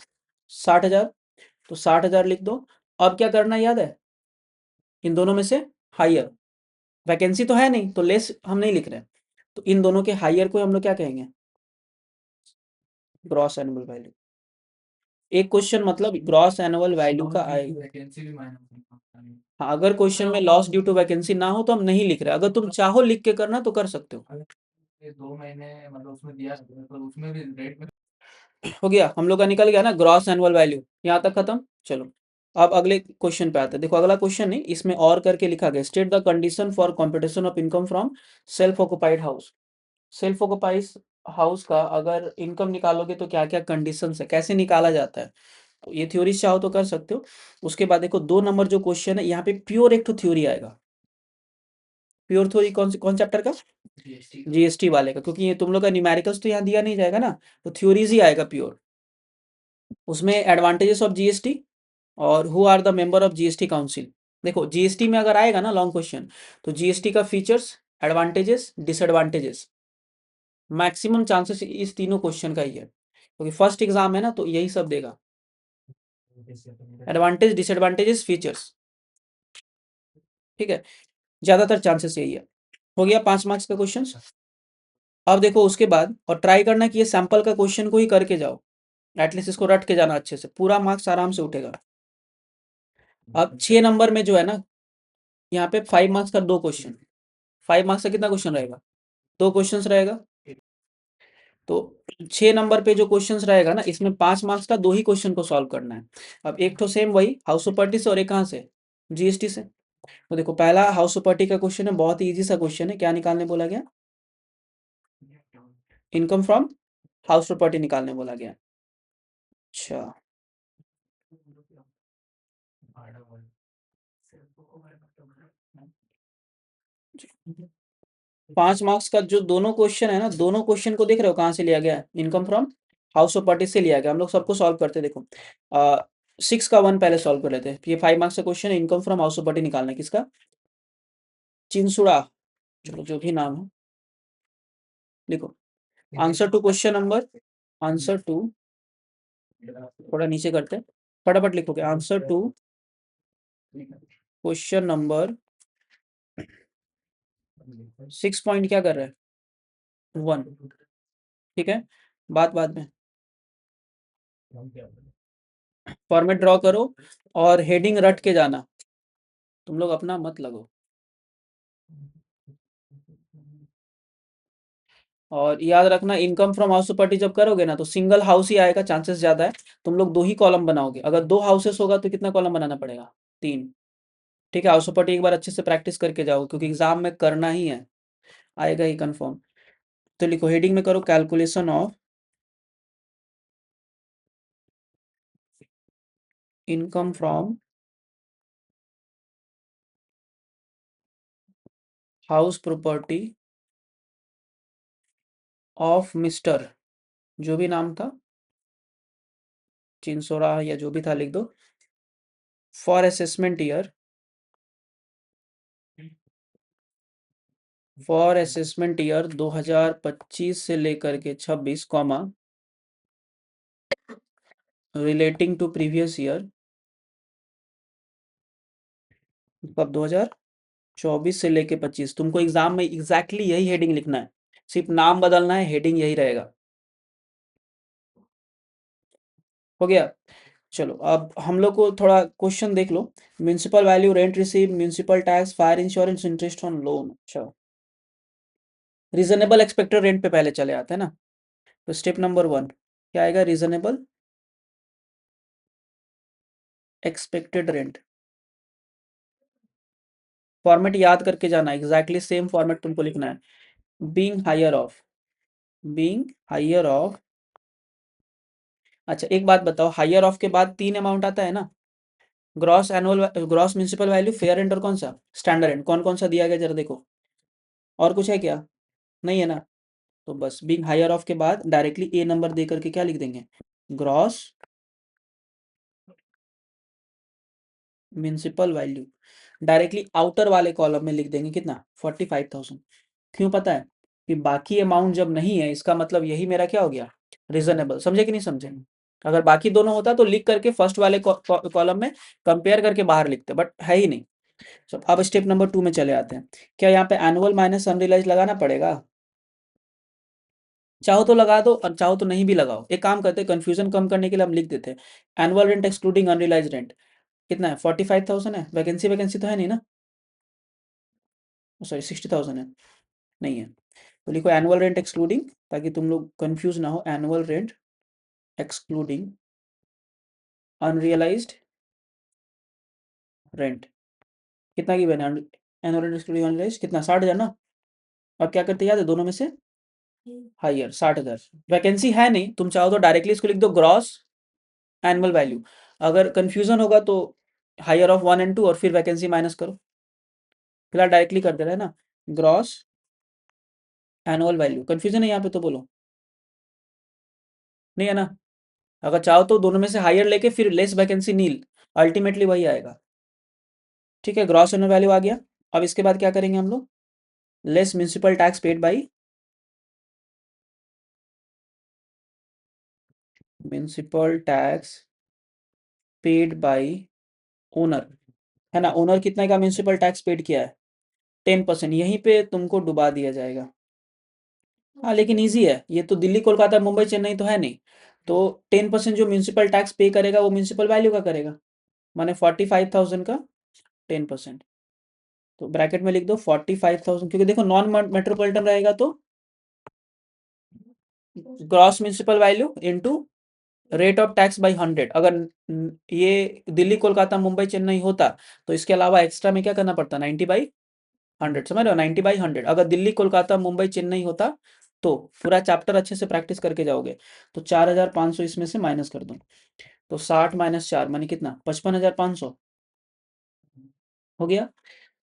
60,000, तो 60,000 लिख दो। अब क्या करना है याद है, इन दोनों में से हायर, वैकेंसी तो है नहीं तो लेस हम नहीं लिख रहे हैं, तो इन दोनों के हायर को हम लोग क्या कहेंगे, ग्रॉस एनुअल वैल्यू। एक क्वेश्चन मतलब ग्रॉस एनुअल वैल्यू का आएगा। हाँ, अगर क्वेश्चन में लॉस ड्यू टू वैकेंसी ना हो तो हम नहीं लिख रहे, अगर तुम चाहो लिख के करना तो कर सकते हो। हो गया, हम लोग का निकल गया ना ग्रॉस एनुअल वैल्यू, यहाँ तक खत्म। चलो अब अगले क्वेश्चन पे आते हैं। देखो अगला क्वेश्चन नहीं, इसमें और करके लिखा गया, state the condition for computation of income from self occupied house. Self occupied house का अगर इनकम निकालोगे तो क्या क्या कंडीशन है, कैसे निकाला जाता है, तो ये थ्योरी चाहो तो कर सकते हो। उसके बाद देखो 2 नंबर जो क्वेश्चन है, यहाँ पे प्योर एक तो थ्योरी आएगा। प्योर थ्योरी कौन चैप्टर का? जीएसटी वाले का, क्योंकि ये तुम लोग का न्यूमेरिकल्स तो यहाँ दिया नहीं जाएगा ना, तो थ्योरीज ही आएगा प्योर। उसमें एडवांटेजेस ऑफ जीएसटी और who are the member of GST council. देखो जीएसटी में अगर आएगा ना लॉन्ग क्वेश्चन, तो जीएसटी का features, advantages, disadvantages, maximum chances इस तीनों क्वेश्चन का ही है, क्योंकि फर्स्ट एग्जाम है ना, तो यही सब देगा, एडवांटेज, डिसएडवांटेजेस, फीचर्स। ठीक है, ज्यादातर चांसेस यही है। हो गया 5 मार्क्स का क्वेश्चन। अब देखो उसके बाद और ट्राई करना कि ये सैंपल का क्वेश्चन को ही करके जाओ, एटलीस्ट इसको रट के जाना अच्छे से, पूरा मार्क्स आराम से उठेगा। अब 6 नंबर में जो है ना, यहाँ पे 5 मार्क्स का 2 क्वेश्चन, 5 मार्क्स का कितना क्वेश्चन रहेगा? 2 क्वेश्चन रहेगा। तो 6 नंबर पे जो क्वेश्चन रहेगा ना, इसमें 5 मार्क्स का 2 ही क्वेश्चन को सॉल्व करना है। अब एक तो सेम वही हाउस प्रॉपर्टी से और एक कहाँ से, जीएसटी से। तो देखो पहला हाउस प्रॉपर्टी का क्वेश्चन है, बहुत ही इजी सा क्वेश्चन है। क्या निकालने बोला गया? इनकम फ्रॉम हाउस प्रॉपर्टी निकालने बोला गया। अच्छा, 5 मार्क्स का जो दोनों क्वेश्चन है ना, दोनों क्वेश्चन को देख रहे हो कहाँ से लिया गया है? इनकम फ्रॉम हाउस प्रॉपर्टी से लिया गया। हम लोग सबको सॉल्व करते देखो, 6 का 1 पहले सॉल्व कर लेते हैं। ये 5 मार्क्स का क्वेश्चन है, इनकम फ्रॉम हाउस प्रॉपर्टी निकालना है। किसका? चिंसुड़ा, चलो जो भी नाम है लिखो। Answer to question number, answer to, थोड़ा नीचे करते हैं, फटाफट लिखोगे। Answer to question number 6 point क्या कर रहा है? 1। ठीक है, बात बात में फॉर्मेट ड्रॉ करो और हेडिंग रट के जाना, तुम लोग अपना मत लगो। और याद रखना, इनकम फ्रॉम हाउस प्रॉपर्टी जब करोगे ना, तो सिंगल हाउस ही आएगा, चांसेस ज्यादा है। तुम लोग 2 ही कॉलम बनाओगे, अगर 2 हाउसेस होगा तो कितना कॉलम बनाना पड़ेगा? 3। ठीक है, हाउस प्रॉपर्टी एक बार अच्छे से प्रैक्टिस करके जाओ, क्योंकि एग्जाम में करना ही है, आएगा ही कंफर्म। तो लिखो हेडिंग में करो, calculation of income from house property of mister, जो भी नाम था, चिंसोरा या जो भी था लिख दो, for assessment year, for assessment year 2025 से लेकर के 26 comma relating to previous year, कब 2024 से लेके 25। तुमको एग्जाम में एग्जैक्टली यही हेडिंग लिखना है, सिर्फ नाम बदलना है, हेडिंग यही रहेगा। हो गया। चलो अब हम लोग को थोड़ा क्वेश्चन देख लो। Municipal value, rent receive, municipal tax, fire insurance, interest on loan. अच्छा, रीजनेबल एक्सपेक्टेड रेंट पे पहले चले आते हैं ना। तो स्टेप नंबर 1 क्या आएगा? Reasonable expected rent. फॉर्मेट याद करके जाना, एग्जैक्टली सेम फॉर्मेट तुमको लिखना है। Being higher of, being higher of. अच्छा एक बात बताओ, हायर ऑफ के बाद 3 अमाउंट आता है ना, gross annual, gross municipal value, fair rent और कौन सा? Standard rent. कौन कौन सा दिया गया जरा देखो, और कुछ है क्या? नहीं है ना, तो बस बीइंग हायर ऑफ के बाद डायरेक्टली ए नंबर दे करके क्या लिख देंगे? Gross municipal value. Directly outer वाले कॉलम में लिख देंगे कितना? 45,000। क्यों पता है? कि बाकी अमाउंट जब नहीं है, इसका मतलब यही मेरा क्या हो गया? रीजनेबल। समझे कि नहीं समझे? अगर बाकी दोनों होता तो लिख करके फर्स्ट वाले कॉलम में कंपेयर करके बाहर लिखते, बट है ही नहीं। तो अब स्टेप नंबर 2 में चले आते हैं। क्या यहाँ पे एनुअल माइनस अनरियलाइज लगाना पड़ेगा? चाहो तो लगा दो और चाहो तो नहीं भी लगाओ। एक काम करते हैं, कंफ्यूजन कम करने के लिए हम लिख देते हैं annual rent excluding unrealise rent कितना है, 45,000 है। वैकेंसी वैकेंसी तो है नहीं ना, सॉरी 60,000 है, नहीं है। तो लिखो एनुअल रेंट एक्सक्लूडिंग, ताकि तुम लोग कंफ्यूज ना हो। Annual rent excluding unrealised rent कितना की बना, एनुअल रेंट एक्सक्लूडिंग अनरियलाइज्ड कितना, 60,000 ना। अब क्या करते याद है, दोनों में से हायर 60,000। वैकेंसी है नहीं, तुम चाहो तो डायरेक्टली इसको लिख दो ग्रॉस एनुअल वैल्यू। अगर कंफ्यूजन होगा तो हायर ऑफ 1 और 2 और फिर वैकेंसी माइनस करो। फिलहाल डायरेक्टली कर दे रहे हैं ना, ग्रॉस एनुअल वैल्यू। कंफ्यूजन है यहाँ पे तो बोलो, नहीं है ना। अगर चाहो तो दोनों में से हायर लेके फिर लेस वैकेंसी नील, अल्टीमेटली वही आएगा। ठीक है, ग्रॉस एनुअल वैल्यू आ गया। अब इसके बाद क्या करेंगे हम लोग, less municipal tax paid by municipal tax paid by owner, है ना। ओनर कितने का म्यूनसिपल टैक्स पेड किया है, 10%। यहीं पे तुमको डुबा दिया जाएगा। हाँ लेकिन ईजी है ये तो, दिल्ली कोलकाता मुंबई चेन्नई तो है नहीं। तो 10% जो म्यूनसिपल टैक्स पे करेगा वो म्यूनसिपल वैल्यू का करेगा, माने 45,000 का 10%। तो ब्रैकेट में लिख दो 45,000, क्योंकि देखो नॉन मेट्रोपॉलिटन रहेगा तो gross municipal value into rate of tax by 100। अगर ये दिल्ली कोलकाता मुंबई चेन्नई होता तो इसके अलावा एक्स्ट्रा में क्या करना पड़ता, 90/100, समझ रहे हो, 90/100। अगर दिल्ली कोलकाता मुंबई चेन्नई होता तो पूरा चैप्टर अच्छे से प्रैक्टिस करके जाओगे। तो 4,500 इसमें से माइनस कर दो, तो 60 - 4 माने कितना, 55,500 हो गया।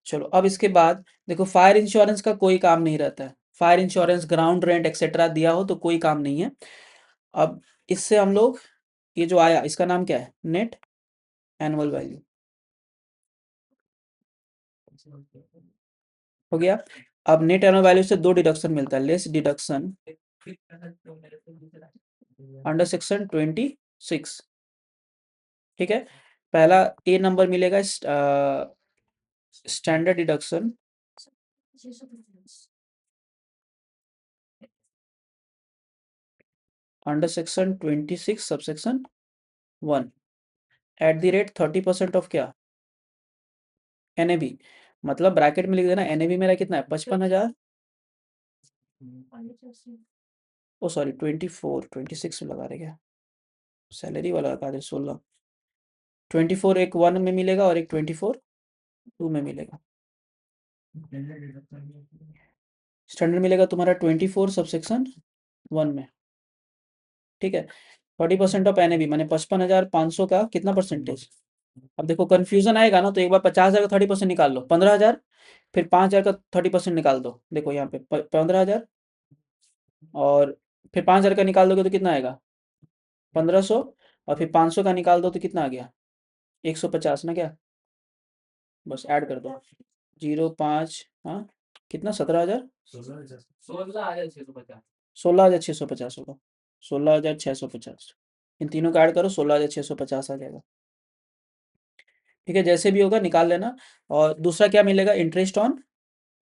चलो अब इसके बाद देखो, फायर इंश्योरेंस का कोई काम नहीं रहता है। Fire insurance, ground rent etcetera दिया हो तो कोई काम नहीं है। अब इससे हम लोग, ये जो आया इसका नाम क्या है, नेट एनुअल वैल्यू हो गया। अब नेट एनुअल वैल्यू से दो डिडक्शन मिलता है, लेस डिडक्शन अंडर सेक्शन 26। ठीक है, पहला ए नंबर मिलेगा standard deduction under section 26 subsection 1 at the rate 30% of क्या, एनएबी। मतलब ब्रैकेट में लिख देना, एनएबी मेरा कितना है, 55,000। ओ सॉरी 24, 26 में लगा रहे क्या, सैलरी वाला लगा दे 16। 24 एक 1 में मिलेगा और एक 24 2 में मिलेगा। स्टैंडर्ड मिलेगा तुम्हारा 24 सबसेक्शन 1 में। ठीक है, 30% ऑफ एनएबी माने 55,500 का कितना परसेंटेज। अब देखो कंफ्यूजन आएगा ना, तो एक बार 50,000 का 30% निकाल लो, 15,000। फिर 5,000 का 30% निकाल दो, देखो यहाँ पे 15,000। और फिर 5,000 का निकाल दोगे तो कितना आएगा, 1,500। और फिर 500 का निकाल दो तो कितना आ गया, 150 ना क्या। बस ऐड कर दो 0.5, हाँ कितना, 17,000, 16,650 होगा, 16,650। इन तीनों का ऐड करो, 16,650 आ जाएगा। ठीक है, जैसे भी होगा निकाल लेना। और दूसरा क्या मिलेगा, इंटरेस्ट ऑन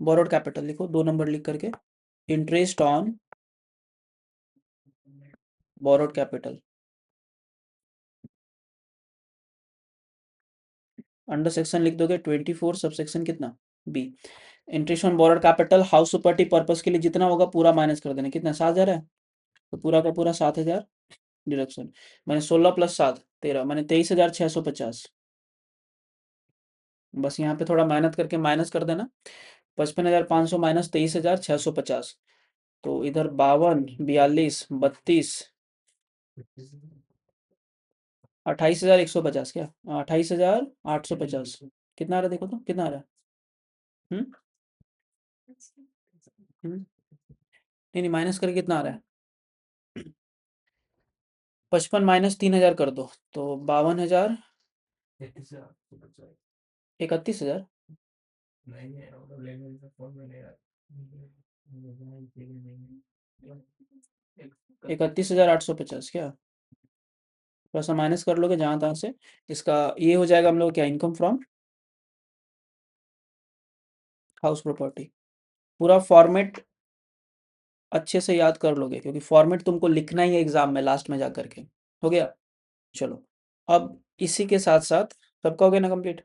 बोरोड कैपिटल, लिखो 2 नंबर लिख करके, interest on borrowed capital under section लिख दोगे 24 सबसेक्शन कितना, B. Interest on borrowed capital house property purpose के लिए जितना होगा पूरा माइनस कर देना, कितना 7,000 है, तो पूरा का पूरा 7,000 डिडक्शन, मैंने 16 + 7 13, मैंने 23,650। बस यहाँ पे थोड़ा मेहनत करके माइनस कर देना, 55,500 माइनस 23,650। तो इधर 52 42 32 28,150 क्या, 28,850 कितना आ रहा है, देखो तो कितना आ रहा है। हम्म नहीं नहीं, माइनस करके कितना आ रहा है, 55 माइनस 3,000 कर दो तो 52,000, 31,000, 31,850 क्या। थोड़ा सा माइनस कर लोगे जहाँ तहाँ से, इसका ये हो जाएगा हम लोग क्या, इनकम फ्रॉम हाउस प्रॉपर्टी। पूरा फॉर्मेट अच्छे से याद कर लोगे, क्योंकि फॉर्मेट तुमको लिखना ही है एग्जाम में लास्ट में जा करके। हो गया? चलो, अब इसी के साथ साथ सबका हो गया ना कंप्लीट?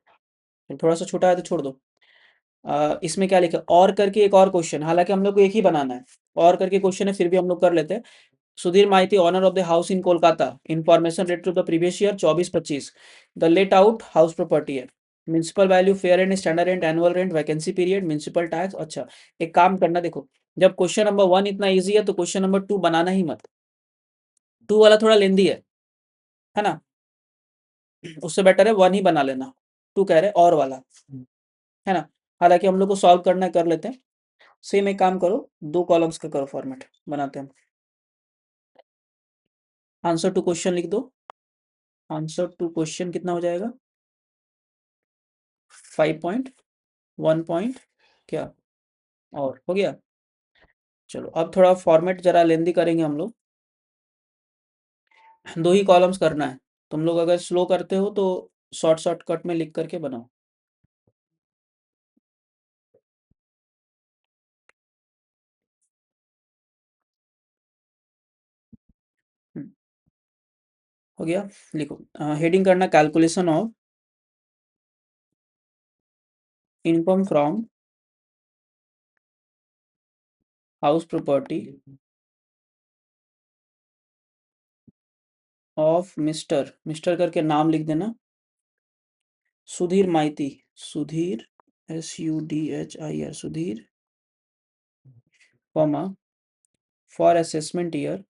थोड़ा सा छोटा है तो छोड़ दो। इसमें क्या लिखा, और करके एक और क्वेश्चन, हालांकि हम लोग को एक ही बनाना है, और करके क्वेश्चन है, फिर भी हम लोग कर लेते हैं। Sudhir Maiti, owner of the house in Kolkata, information rate to the previous year 24-25, the let out house property है, municipal value, fair and standard rent, annual rent, vacancy period, municipal tax. अच्छा, एक काम करना, देखो जब क्वेश्चन नंबर 1 इतना इजी है तो क्वेश्चन नंबर 2 बनाना ही मत। 2 वाला थोड़ा लेंदी है ना? उससे बेटर है 1 ही बना लेना। 2 कह रहे और वाला, है ना? हालांकि हम लोग को सॉल्व करना है, कर लेते हैं। सेम एक काम करो, 2 कॉलम्स का करो, फॉर्मेट बनाते हैं। आंसर टू क्वेश्चन लिख दो। आंसर टू क्वेश्चन कितना हो जाएगा? 5.1 पॉइंट क्या, और हो गया? चलो, अब थोड़ा फॉर्मेट जरा लेंदी करेंगे हम लोग। 2 ही कॉलम्स करना है। तुम लोग अगर स्लो करते हो तो शॉर्टकट में लिख करके बनाओ। हम्म, हो गया? लिखो, हेडिंग करना calculation of income from house property of mister, mister करके नाम लिख देना, Sudhir Maiti, Sudhir, SUDHIR, Sudhir, comma, for assessment year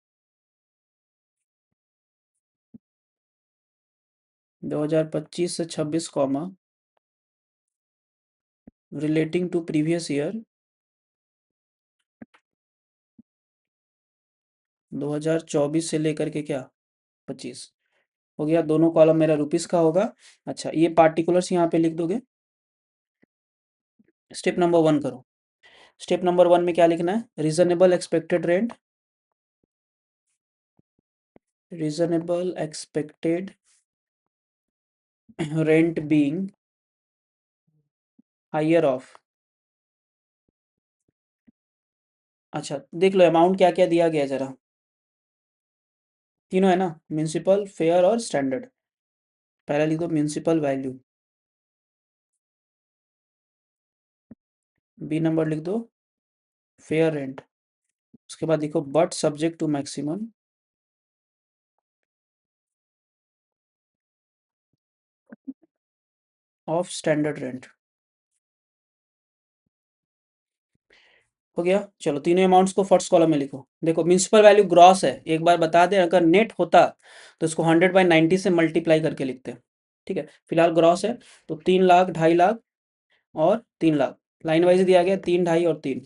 2025 से 26, comma, relating to previous year 2024 से लेकर के क्या 25। हो गया? दोनों कॉलम मेरा रुपीस का होगा। अच्छा, ये पार्टिकुलर्स यहाँ पे लिख दोगे। स्टेप नंबर 1 करो। स्टेप नंबर 1 में क्या लिखना है? Reasonable expected rent, reasonable expected rent being higher of. अच्छा, देख लो अमाउंट क्या क्या दिया गया है जरा। तीनों है ना, म्यूनसिपल, फेयर और स्टैंडर्ड। पहला लिख दो म्यूनसिपल वैल्यू, बी नंबर लिख दो फेयर रेंट, उसके बाद लिखो but subject to maximum of standard rent. हो गया? चलो, तीनों अमाउंट्स को फर्स्ट कॉलम में लिखो। देखो, म्यूनसिपल वैल्यू ग्रॉस है, एक बार बता दें, अगर नेट होता तो इसको 100/90 से मल्टीप्लाई करके लिखते हैं। ठीक है, फिलहाल ग्रॉस है, तो 3 लाख, 2.5 लाख और 3 लाख, लाइन वाइज दिया गया, 3, 2.5 और 3,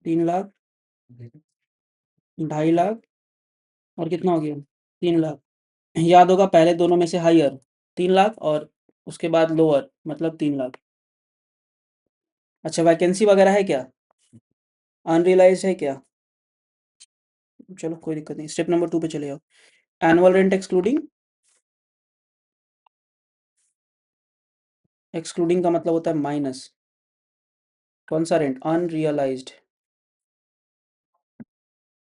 3 लाख, 2.5 लाख और कितना हो गया? 3 लाख। याद होगा पहले दोनों में से हाइयर 3 लाख और उसके बाद लोअर, मतलब 3 लाख। अच्छा, वैकेंसी वगैरह है क्या? अनरियलाइज है क्या? चलो, कोई दिक्कत नहीं, स्टेप नंबर 2 पे चले जाओ। एनुअल रेंट एक्सक्लूडिंग, एक्सक्लूडिंग का मतलब होता है माइनस। कौन सा rent? Unrealised.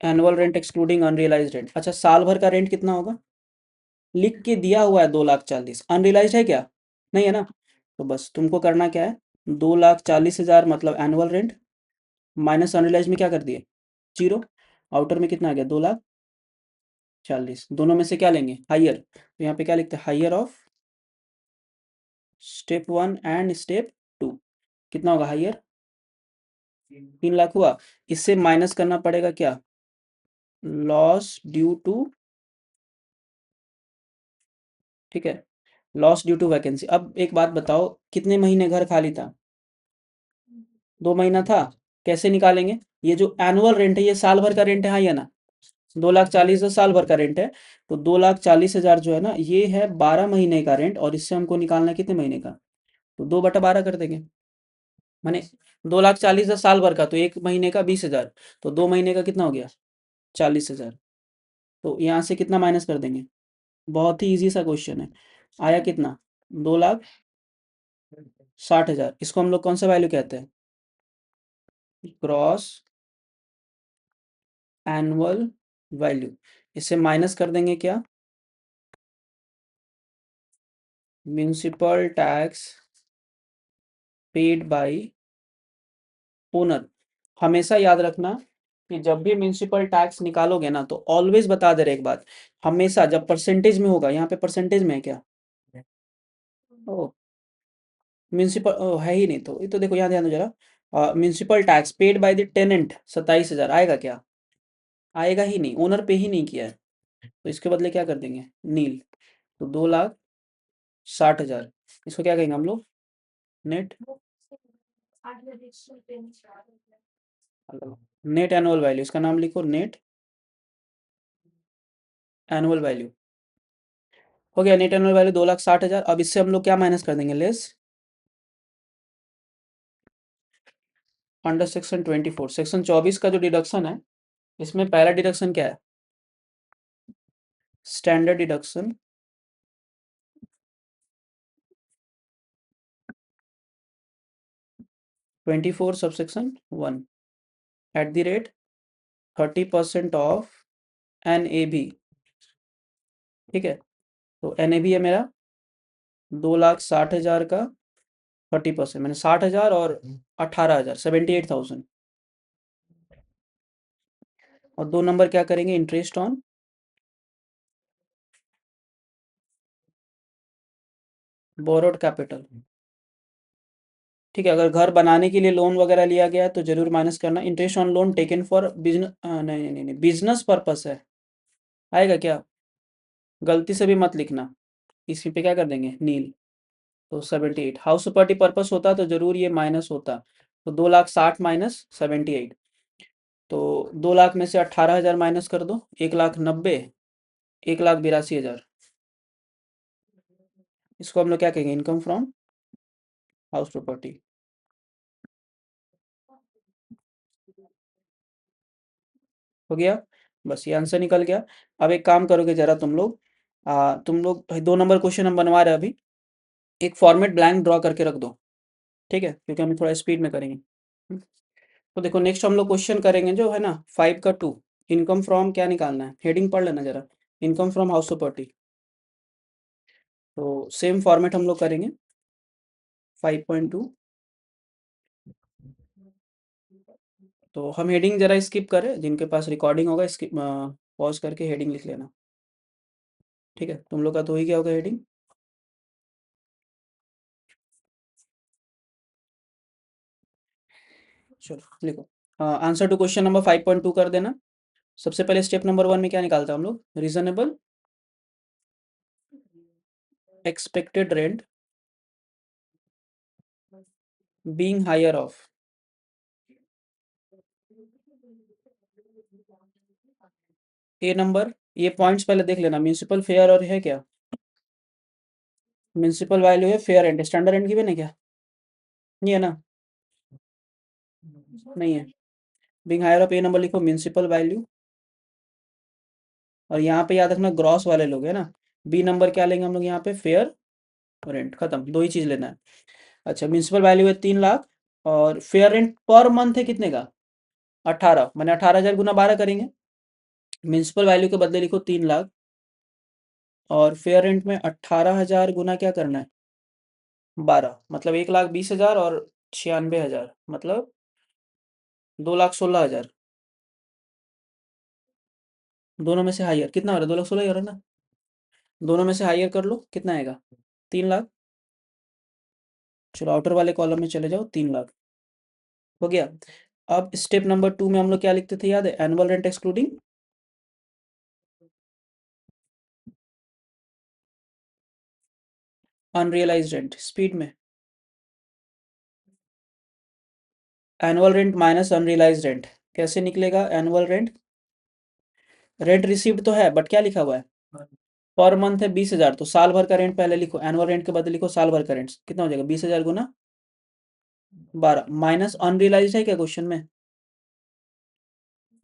Annual rent excluding unrealised rent. अच्छा, साल भर का रेंट कितना होगा? लिख के दिया हुआ है 2,40,000, अनरियलाइज्ड है क्या? नहीं है ना? तो बस तुमको करना क्या है, 2,40,000 मतलब एनुअल रेंट, माइनस अनरियलाइज्ड में क्या कर दिए? जीरो। आउटर में कितना आ गया? 2,40,000। दोनों में से क्या लेंगे? हाइयर, तो यहाँ पे क्या लिखते हैं? Higher of step 1 and step 2। कितना होगा हाइयर? 3 लाख हुआ। इससे माइनस करना पड़ेगा क्या? लॉस ड्यू टू, ठीक है, लॉस ड्यू टू वैकेंसी। अब एक बात बताओ, कितने महीने घर खाली था? 2 महीना था। कैसे निकालेंगे? ये जो एनुअल रेंट है ये साल भर का रेंट है, हाँ या ना? 2,40,000 साल भर का रेंट है, तो 2,40,000 जो है ना, ये है 12 महीने का रेंट, और इससे हमको निकालना है कितने महीने का? तो 2/12 कर देंगे। माने 2,40,000 साल भर का, तो 1 महीने का 20,000, तो 2 महीने का कितना हो गया? 40,000। तो यहाँ से कितना माइनस कर देंगे? बहुत ही इजी सा क्वेश्चन है। आया कितना? 2,60,000। इसको हम लोग कौन सा वैल्यू कहते हैं? ग्रॉस एनुअल वैल्यू, इससे माइनस कर देंगे क्या, municipal tax paid by owner. हमेशा याद रखना कि जब भी म्यूनिसिपल टैक्स निकालोगे ना, तो ऑलवेज बता दे रहे एक बात, हमेशा जब परसेंटेज में होगा, यहाँ पे परसेंटेज में है क्या, ओ म्यूनिसिपल है ही नहीं, तो ये तो देखो यहाँ ध्यान दो जरा, municipal tax paid by the tenant 27,000 आएगा क्या, आएगा ही नहीं, ओनर पे ही नहीं किया है, तो इसके बदले क्या कर देंगे, नील। तो 2,60,000, इसको क्या कहेंगे हम लोग, नेट, नेट एनुअल वैल्यू, इसका नाम लिखो नेट एनुअल वैल्यू। हो गया नेट एनुअल वैल्यू 2,60,000। अब इससे हम लोग क्या माइनस कर देंगे, लेस अंडर सेक्शन 24, सेक्शन 24 का जो डिडक्शन है, इसमें पहला डिडक्शन क्या है, standard deduction 24 subsection 1 at the rate 30% of NAV। ठीक है, तो NAV है मेरा 2,60,000 का 30%, मैंने 60,000 और 18,000, 78,000। और 2 नंबर क्या करेंगे, इंटरेस्ट ऑन बोरोड कैपिटल। ठीक है, अगर घर बनाने के लिए लोन वगैरह लिया गया है तो जरूर माइनस करना, interest on loan taken for business, नहीं नहीं नहीं नहीं, बिजनेस पर्पस है, आएगा क्या, गलती से भी मत लिखना, इसी पे क्या कर देंगे नील। तो 78, हाउस प्रॉपर्टी पर्पस होता तो जरूर ये माइनस होता, तो 2,60,000 माइनस 78, तो 2 लाख में से 18,000 माइनस कर दो, 1,90,000, 1,82,000, इसको हम लोग क्या कहेंगे, इनकम फ्रॉम हाउस प्रॉपर्टी। हो गया, बस ये आंसर निकल गया। अब एक काम करोगे जरा तुम लोग भाई 2 नंबर क्वेश्चन हम बनवा रहे हैं अभी, एक फॉर्मेट ब्लैंक ड्रॉ करके रख दो, ठीक है, क्योंकि हम थोड़ा स्पीड में करेंगे। तो देखो नेक्स्ट हम लोग क्वेश्चन करेंगे जो है ना 5 का 2, इनकम फ्रॉम क्या निकालना है, हेडिंग पढ़ लेना जरा, इनकम फ्रॉम हाउस प्रॉपर्टी। तो सेम फॉर्मेट हम लोग करेंगे 5.2। तो हम हेडिंग जरा स्किप करें, जिनके पास रिकॉर्डिंग होगा स्किप पॉज करके हेडिंग लिख लेना, ठीक है, तुम लोग का तो ही क्या होगा हेडिंग, चलो लिखो, आंसर टू क्वेश्चन नंबर 5.2 कर देना। सबसे पहले स्टेप नंबर 1 में क्या निकालते हैं हम लोग, reasonable expected rent being higher of, A number, ये पॉइंट्स पहले देख लेना, म्यूनसिपल फेयर और है क्या, म्यूनसिपल वैल्यू है, fair rent, standard rent given है क्या, नहीं है ना, नहीं है, being higher of, A number लिखो म्यूनसिपल वैल्यू, और यहाँ पे याद रखना ग्रॉस वाले लोग है ना, बी नंबर क्या लेंगे हम लोग यहाँ पे, फेयर रेंट, खत्म, दो ही चीज लेना है। अच्छा, म्यूनसिपल वैल्यू है 3 लाख, और फेयर रेंट पर मंथ है कितने का, 18, मैंने 18,000 गुना 12 करेंगे, म्यूनसिपल वैल्यू के बदले लिखो 3 लाख, और फेयर रेंट में 18,000 गुना क्या करना है, 12, मतलब 1,20,000 और 96,000, मतलब 2,16,000, दोनों में से हायर कितना हो रहा है, 2,16,000 हो रहा है ना, दोनों में से हायर कर लो कितना आएगा, 3 लाख। चलो आउटर वाले कॉलम में चले जाओ, 3 लाख हो गया। अब स्टेप नंबर 2 में हम लोग क्या लिखते थे याद है, annual rent excluding unrealised rent, speed में, annual rent minus unrealised rent, कैसे निकलेगा एनुअल रेंट, रेंट रिसीव्ड तो है बट क्या लिखा हुआ है, पर मंथ है 20,000, तो साल भर का रेंट पहले लिखो, एनुअल रेंट के बदले लिखो साल भर का रेंट, कितना हो जाएगा 20,000 गुना 12, माइनस अनरियलाइज्ड है क्या क्वेश्चन में,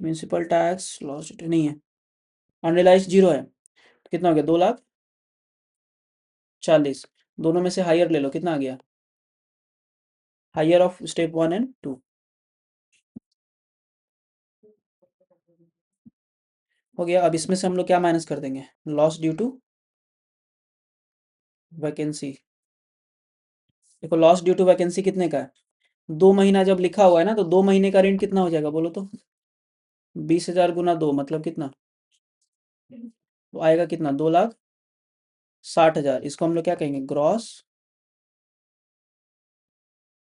म्यूनसिपल टैक्स लॉस नहीं है, अनरियलाइज्ड जीरो है, तो कितना हो गया, 2,40,000, दोनों में से हायर ले लो, कितना आ गया, हायर ऑफ स्टेप 1 एंड 2, हो गया। अब इसमें से हम लोग क्या माइनस कर देंगे, लॉस ड्यू टू वैकेंसी। देखो लॉस ड्यू टू वैकेंसी कितने का है, 2 महीना जब लिखा हुआ है ना, तो 2 महीने का रेंट कितना हो जाएगा बोलो तो, 20,000 गुना 2 मतलब कितना, तो आएगा कितना, 2,60,000। इसको हम लोग क्या कहेंगे, ग्रॉस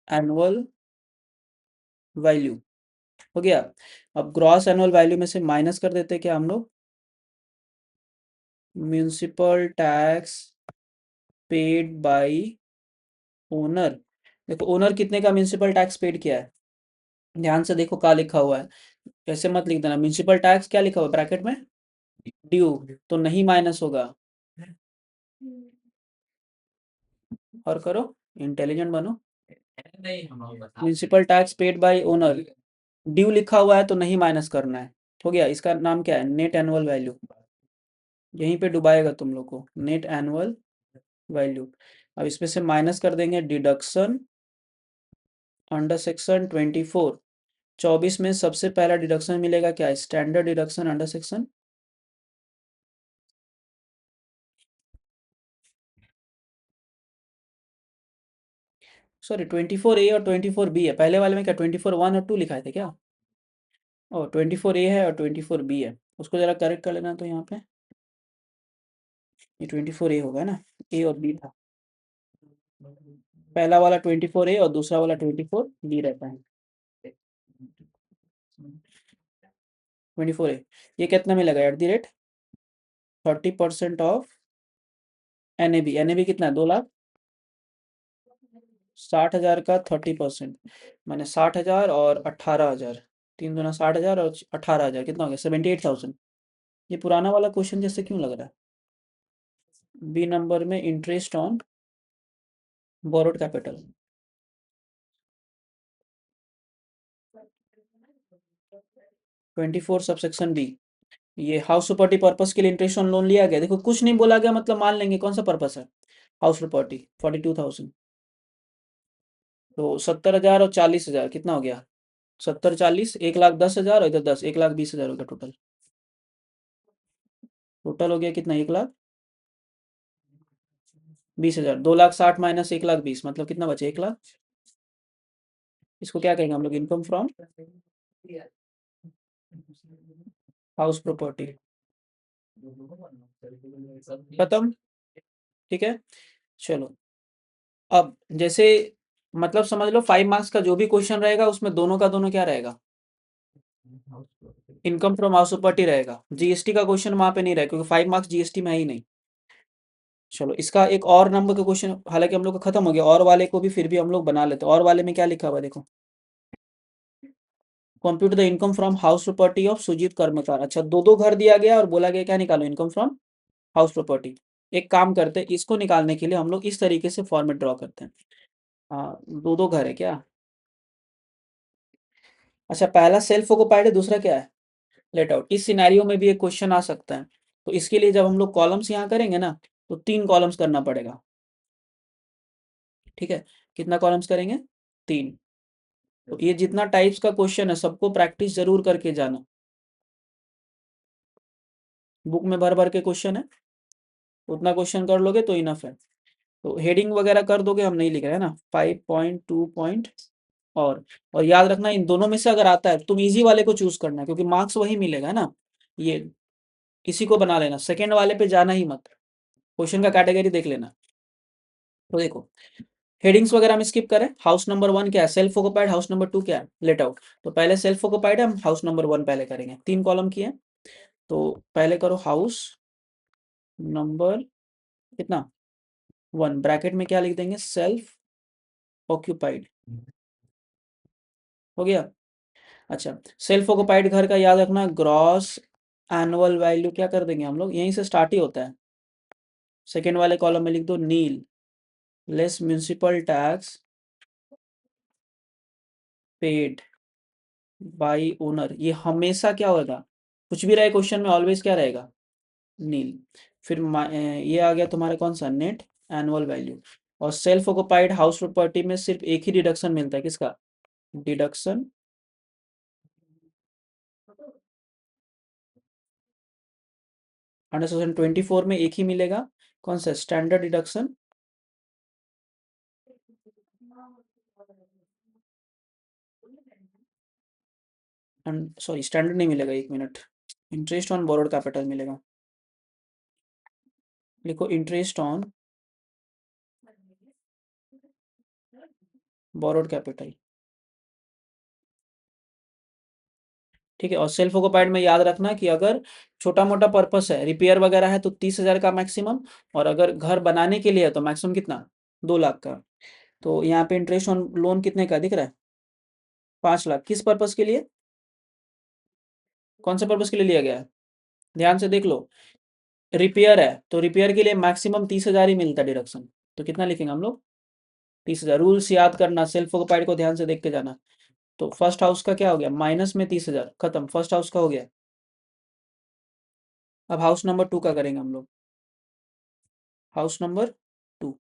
एनुअल वैल्यू। हो गया। अब ग्रॉस एनुअल वैल्यू में से माइनस कर देते हैं क्या हम लोग, municipal tax paid by owner. देखो ओनर कितने का म्यूनिसिपल टैक्स पेड किया है, ध्यान से देखो क्या लिखा हुआ है, ऐसे मत लिख देना, म्यूनिसिपल टैक्स क्या लिखा हुआ है ब्रैकेट में, ड्यू, तो नहीं माइनस होगा। और करो, इंटेलिजेंट बनो। Municipal tax paid by owner, due लिखा हुआ है तो नहीं माइनस करना है। हो गया, इसका नाम क्या है, नेट एनुअल वैल्यू। यहीं पे डुबाएगा तुम लोग को, नेट एनुअल वैल्यू। अब इसमें से माइनस कर देंगे डिडक्शन अंडर सेक्शन 24। 24 में सबसे पहला डिडक्शन मिलेगा क्या, standard deduction under section, sorry 24A और 24B है, पहले वाले में क्या 24(1) और 2 लिखा थे क्या, और 24A है और 24B है, उसको जरा करेक्ट कर लेना। तो यहाँ पे ये 24A होगा ना, ए और बी था, पहला वाला 24A और दूसरा वाला 24B रहता है। 24A, ये कितना मिलेगा, @ 30% ऑफ NAB। NAB कितना है, 2,60,000 का 30%, मैंने 60,000 और 18,000, 3 दूना 60,000 और 18,000 कितना हो गया, 78,000। ये पुराना वाला क्वेश्चन जैसे क्यों लग रहा है। बी नंबर में interest on borrowed capital, 24 subsection B, ये हाउस प्रॉपर्टी पर्पस के लिए इंटरेस्ट ऑन लोन लिया गया। देखो कुछ नहीं बोला गया मतलब मान लेंगे, कौन सा पर्पस है, हाउस प्रॉपर्टी, 42,000, तो 70,000 और 40,000 कितना हो गया, 70 40 1,10,000 और इधर 10, 1,20,000 हो गया टोटल। टोटल हो गया कितना, 1,20,000, 2,60,000 माइनस 1,20,000 मतलब कितना बचे, 1,00,000। इसको क्या कहेंगे हम लोग, इनकम फ्रॉम हाउस प्रॉपर्टी। खत्म, ठीक है। चलो, अब जैसे मतलब समझ लो 5 मार्क्स का जो भी क्वेश्चन रहेगा उसमें दोनों का दोनों क्या रहेगा, इनकम फ्रॉम हाउस प्रॉपर्टी रहेगा। जीएसटी का क्वेश्चन वहां पे नहीं रहेगा क्योंकि 5 मार्क्स जीएसटी में है ही नहीं। चलो इसका एक और नंबर का क्वेश्चन, हालांकि हम लोग का खत्म हो गया, और वाले को भी फिर भी हम लोग बना लेते हैं। और वाले में क्या लिखा हुआ है देखो, compute the income from house property of Sujit Karmakar. अच्छा, दो दो घर दिया गया और बोला गया क्या निकालो, इनकम फ्रॉम हाउस प्रॉपर्टी। एक काम करते हैं, इसको निकालने के लिए हम लोग इस तरीके से फॉर्मेट ड्रॉ करते हैं। हाँ, दो दो घर है क्या, अच्छा पहला सेल्फ ऑक्युपाइड है, दूसरा क्या है, लेट आउट। इस सिनेरियो में भी एक क्वेश्चन आ सकता है, तो इसके लिए जब हम लोग कॉलम्स यहाँ करेंगे ना, तो 3 कॉलम्स करना पड़ेगा, ठीक है। कितना कॉलम्स करेंगे, 3। तो ये जितना टाइप्स का क्वेश्चन है सबको प्रैक्टिस जरूर करके जाना, बुक में भर भर के क्वेश्चन है, उतना क्वेश्चन कर लोगे तो इनफ है। तो हेडिंग वगैरह कर दोगे, हम नहीं लिख रहे हैं ना, 5.2 पॉइंट। और याद रखना इन दोनों में से अगर आता है तुम इजी वाले को चूज करना है, क्योंकि मार्क्स वही मिलेगा ना। ये इसी को बना लेना, सेकेंड वाले पे जाना ही मत, क्वेश्चन का कैटेगरी देख लेना। तो देखो हेडिंग्स वगैरह हम स्किप करें, हाउस नंबर 1 क्या है, सेल्फ ऑक्युपाइड, हाउस नंबर 2 क्या है, लेट आउट। तो पहले सेल्फ ऑक्युपाइड है, हम हाउस नंबर 1 पहले करेंगे, 3 कॉलम किए। तो पहले करो हाउस नंबर कितना 1, ब्रैकेट में क्या लिख देंगे, सेल्फ ऑक्यूपाइड। हो गया। अच्छा, सेल्फ ऑक्यूपाइड घर का याद रखना, ग्रॉस एनुअल वैल्यू क्या कर देंगे हम लोग, यहीं से स्टार्ट ही होता है। सेकेंड वाले कॉलम में लिख दो nil less municipal tax paid by owner. ये हमेशा क्या होगा, कुछ भी रहे क्वेश्चन में ऑलवेज क्या रहेगा, नील। फिर ये आ गया तुम्हारा कौन सा, नेट एनुअल वैल्यू। और सेल्फ ऑक्युपाइड हाउस प्रॉपर्टी में सिर्फ एक ही डिडक्शन मिलता है, किसका, डिडक्शन अंडर सेक्शन 24 में एक ही मिलेगा, कौन सा, स्टैंडर्ड डिडक्शन, सॉरी स्टैंडर्ड नहीं मिलेगा, एक minute, interest on borrowed capital मिलेगा। लिखो इंटरेस्ट ऑन बोरोड कैपिटल। ठीक है, और सेल्फ ऑक्युपाइड में याद रखना कि अगर छोटा मोटा पर्पस है, रिपेयर वगैरह है, तो 30,000 का मैक्सिमम, और अगर घर बनाने के लिए है तो मैक्सिमम कितना, 2 लाख का। तो यहाँ पे इंटरेस्ट ऑन लोन कितने का दिख रहा है, 5 लाख। किस पर्पस के लिए, कौन से पर्पस के लिए लिया गया है, ध्यान से देख लो। रिपेयर है तो रिपेयर के लिए मैक्सिमम 30,000 ही मिलता है डिडक्शन। तो कितना लिखेंगे हम लोग, 30,000। रूल्स याद करना, सेल्फ ऑक्युपाइड को ध्यान से देख के जाना। तो फर्स्ट हाउस का क्या हो गया, माइनस में 30,000, खत्म, फर्स्ट हाउस का हो गया। अब हाउस नंबर 2 का करेंगे हम लोग, हाउस नंबर 2।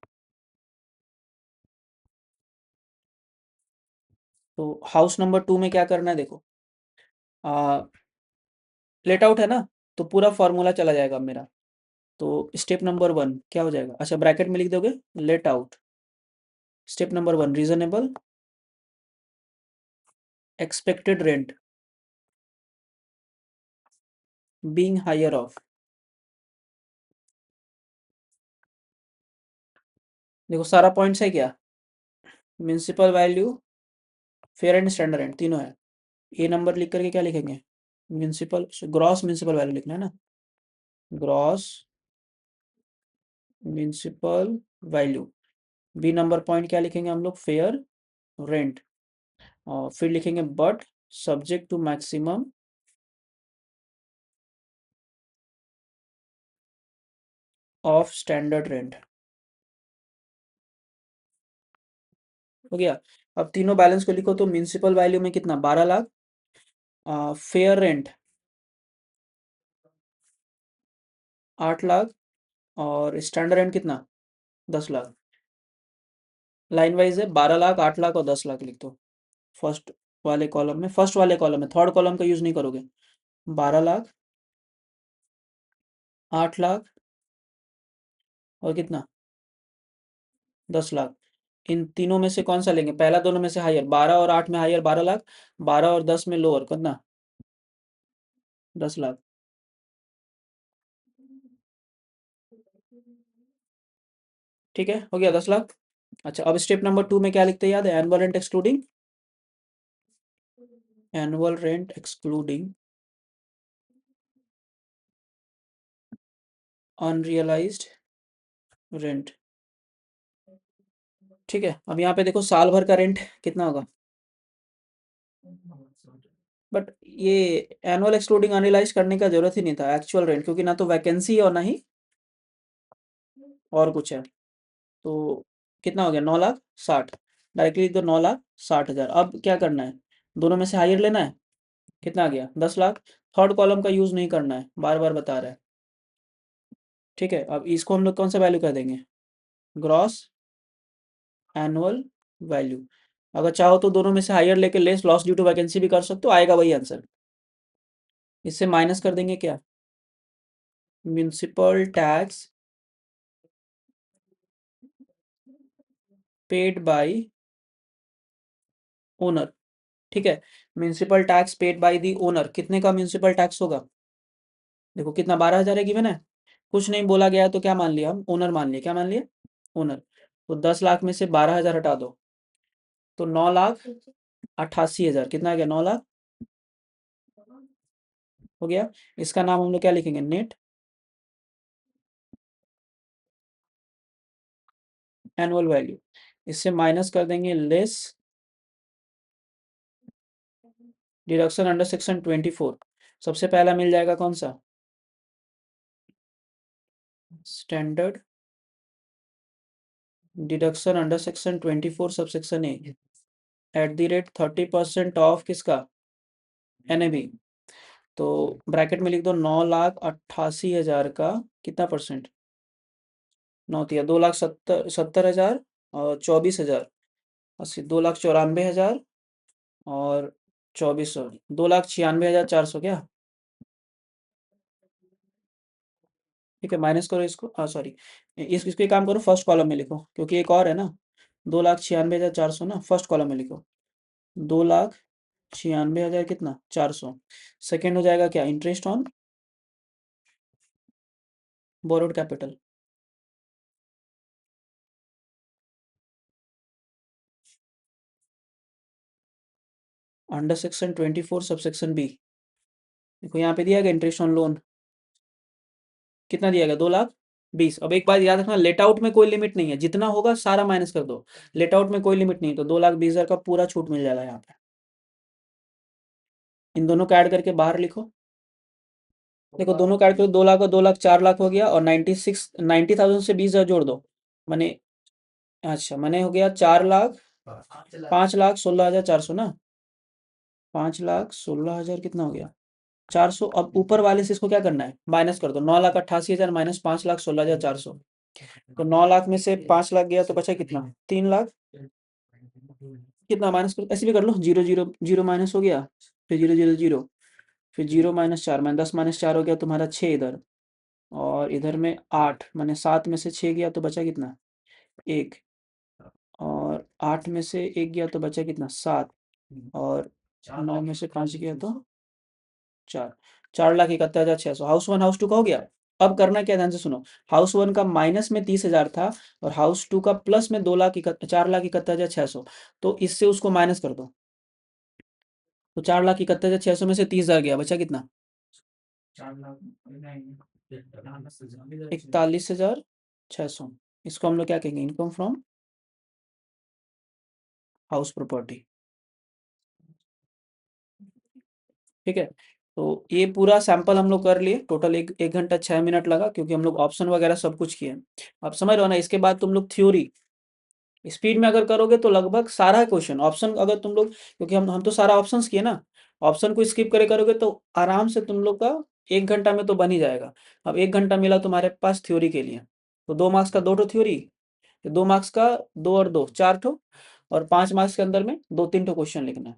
तो हाउस नंबर 2 में क्या करना है, देखो लेट आउट है ना, तो पूरा फॉर्मूला चला जाएगा मेरा। तो स्टेप नंबर 1 क्या हो जाएगा, अच्छा ब्रैकेट में लिख दोगे let out. Step number 1 reasonable expected rent being higher of. देखो सारा पॉइंट्स है क्या, municipal value, fair and standard rent, तीनों है। ए नंबर लिख करके क्या लिखेंगे, म्यूनसिपल, ग्रॉस म्यूनसिपल वैल्यू लिखना है ना, gross municipal value. B number point क्या लिखेंगे हम लोग, फेयर रेंट। और फिर लिखेंगे but subject to maximum of standard rent. हो गया। अब तीनों बैलेंस को लिखो, तो म्यूनसिपल वैल्यू में कितना, 12 लाख, फेयर रेंट 8 लाख, और स्टैंडर्ड रेंट कितना, 10 लाख। लाइन वाइज है, 12 लाख, 8 लाख और 10 लाख लिख दो फर्स्ट वाले कॉलम में, फर्स्ट वाले कॉलम में, थर्ड कॉलम का यूज नहीं करोगे। 12 लाख, 8 लाख, और कितना, 10 लाख। इन तीनों में से कौन सा लेंगे, पहला दोनों में से हायर, 12 और 8 में हायर 12 लाख, 12 और 10 में लोअर, कितना, 10 लाख। ठीक है, हो गया 10 लाख। अच्छा अब स्टेप नंबर 2 में क्या लिखते हैं, याद है, annual rent excluding, annual rent excluding unrealised rent. ठीक है, अब यहाँ पे देखो साल भर का रेंट कितना होगा, बट ये एनुअल एक्सक्लूडिंग अनरियलाइज करने का जरूरत ही नहीं था, एक्चुअल रेंट, क्योंकि ना तो वैकेंसी है और ना ही और कुछ है। तो कितना हो गया, 9,60,000, डायरेक्टली लिख दो 9,60,000। अब क्या करना है, दोनों में से हायर लेना है, कितना आ गया, 10 लाख। थर्ड कॉलम का यूज नहीं करना है, बार बार बता रहा है। ठीक है, अब इसको हम लोग कौन सा वैल्यू कर देंगे, ग्रॉस एनुअल वैल्यू। अगर चाहो तो दोनों में से हायर लेके less loss due to vacancy भी कर सकते हो, आएगा वही आंसर। इससे माइनस कर देंगे क्या, municipal tax paid by owner. ठीक है, municipal tax paid by the owner, कितने का म्यूनसिपल टैक्स होगा, देखो कितना, 12,000 है गिवन है, कुछ नहीं बोला गया है तो क्या मान लिया हम, ओनर मान लिया, क्या मान लिया, ओनर। तो 10 लाख में से 12,000 हटा दो, तो 9,88,000, कितना आ गया, 9 लाख हो गया। इसका नाम हम लोग क्या लिखेंगे, नेट एनुअल वैल्यू। इससे माइनस कर देंगे लेस डिडक्शन अंडर सेक्शन 24। सबसे पहला मिल जाएगा कौन सा, standard deduction under section 24 sub section A, at the rate 30% of किसका, NAB। तो ब्रैकेट में लिख दो 9,88,000 का कितना परसेंट, 9 2 लाख 70,000 और 24,000, 80, 2,94,000 और 2400, 2,96,400 क्या, ठीक है, माइनस करो इसको, हाँ सॉरी, इसको एक काम करो, फर्स्ट कॉलम में लिखो, क्योंकि एक और है ना, 2,96,400 ना, फर्स्ट कॉलम में लिखो, 2,96,000 कितना 400। सेकेंड हो जाएगा क्या, interest on borrowed capital, under section 24 sub section B. देखो यहाँ पे दिया गया इंटरेस्ट ऑन लोन, कितना दिया गया, 2,20,000। अब एक बात याद रखना, लेट आउट में कोई लिमिट नहीं है, जितना होगा सारा माइनस कर दो, लेट आउट में कोई लिमिट नहीं है, तो 2,20,000 का पूरा छूट मिल जाएगा यहाँ पे। इन दोनों का ऐड करके बाहर लिखो, देखो दोनों का ऐड करो, 2 लाख और 2 लाख 4 लाख हो गया, और 90,000 से 20,000 जोड़ दो, मैंने, अच्छा मैंने हो गया 4 लाख, 5,16,400 ना, 5,16,000 कितना हो गया 400। अब ऊपर वाले से इसको क्या करना है, माइनस कर दो, 9,88,000 माइनस 5,16,400, तो 9 लाख में से 5 लाख गया तो बचा कितना, 3 लाख, कितना माइनस कर, ऐसे भी कर लो, जीरो जीरो जीरो माइनस हो गया, फिर जीरो जीरो जीरो, फिर जीरो माइनस 4, मैंने 10 माइनस 4 हो गया तुम्हारा 6 इधर, और इधर में 8, मैंने 7 में से 6 गया तो बचा कितना, 1, और 8 में से 1 गया तो बचा कितना, 7, और 9 में से 5 गया तो 4, 4,71,600। हाउस वन हाउस टू का हो गया। अब करना क्या, ध्यान से सुनो, हाउस वन का माइनस में 30,000 था, और हाउस टू का प्लस में 4,71,600, तो इससे उसको माइनस कर दो, तो 4,71,600 में से 30,000 गया, बचा कितना, 41,600। इसको हम लोग क्या कहेंगे, इनकम फ्रॉम हाउस प्रॉपर्टी। ठीक है, तो ये पूरा सैंपल हम लोग कर लिए, टोटल एक घंटा 6 मिनट लगा, क्योंकि हम लोग ऑप्शन वगैरह सब कुछ किए। आप समझ रहे हो ना, इसके बाद तुम लोग थ्योरी स्पीड में अगर करोगे तो लगभग सारा क्वेश्चन ऑप्शन, अगर तुम लोग, क्योंकि हम तो सारा ऑप्शंस किए ना, ऑप्शन को स्किप करे करोगे तो आराम से तुम लोग का 1 घंटा में तो बन ही जाएगा। अब 1 घंटा मिला तुम्हारे पास थ्योरी के लिए, तो 2 मार्क्स का 2 ठो थ्योरी, 2 मार्क्स का 2 और 2 4 ठो, और 5 मार्क्स के अंदर में 2-3 ठो क्वेश्चन लिखना है।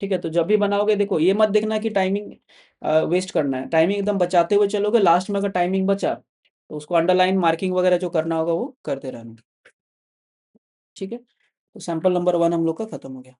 ठीक है, तो जब भी बनाओगे देखो, ये मत देखना कि टाइमिंग वेस्ट करना है, टाइमिंग एकदम बचाते हुए चलोगे, लास्ट में अगर टाइमिंग बचा तो उसको अंडरलाइन मार्किंग वगैरह जो करना होगा वो करते रहना। ठीक है, तो सैंपल नंबर 1 हम लोग का खत्म हो गया।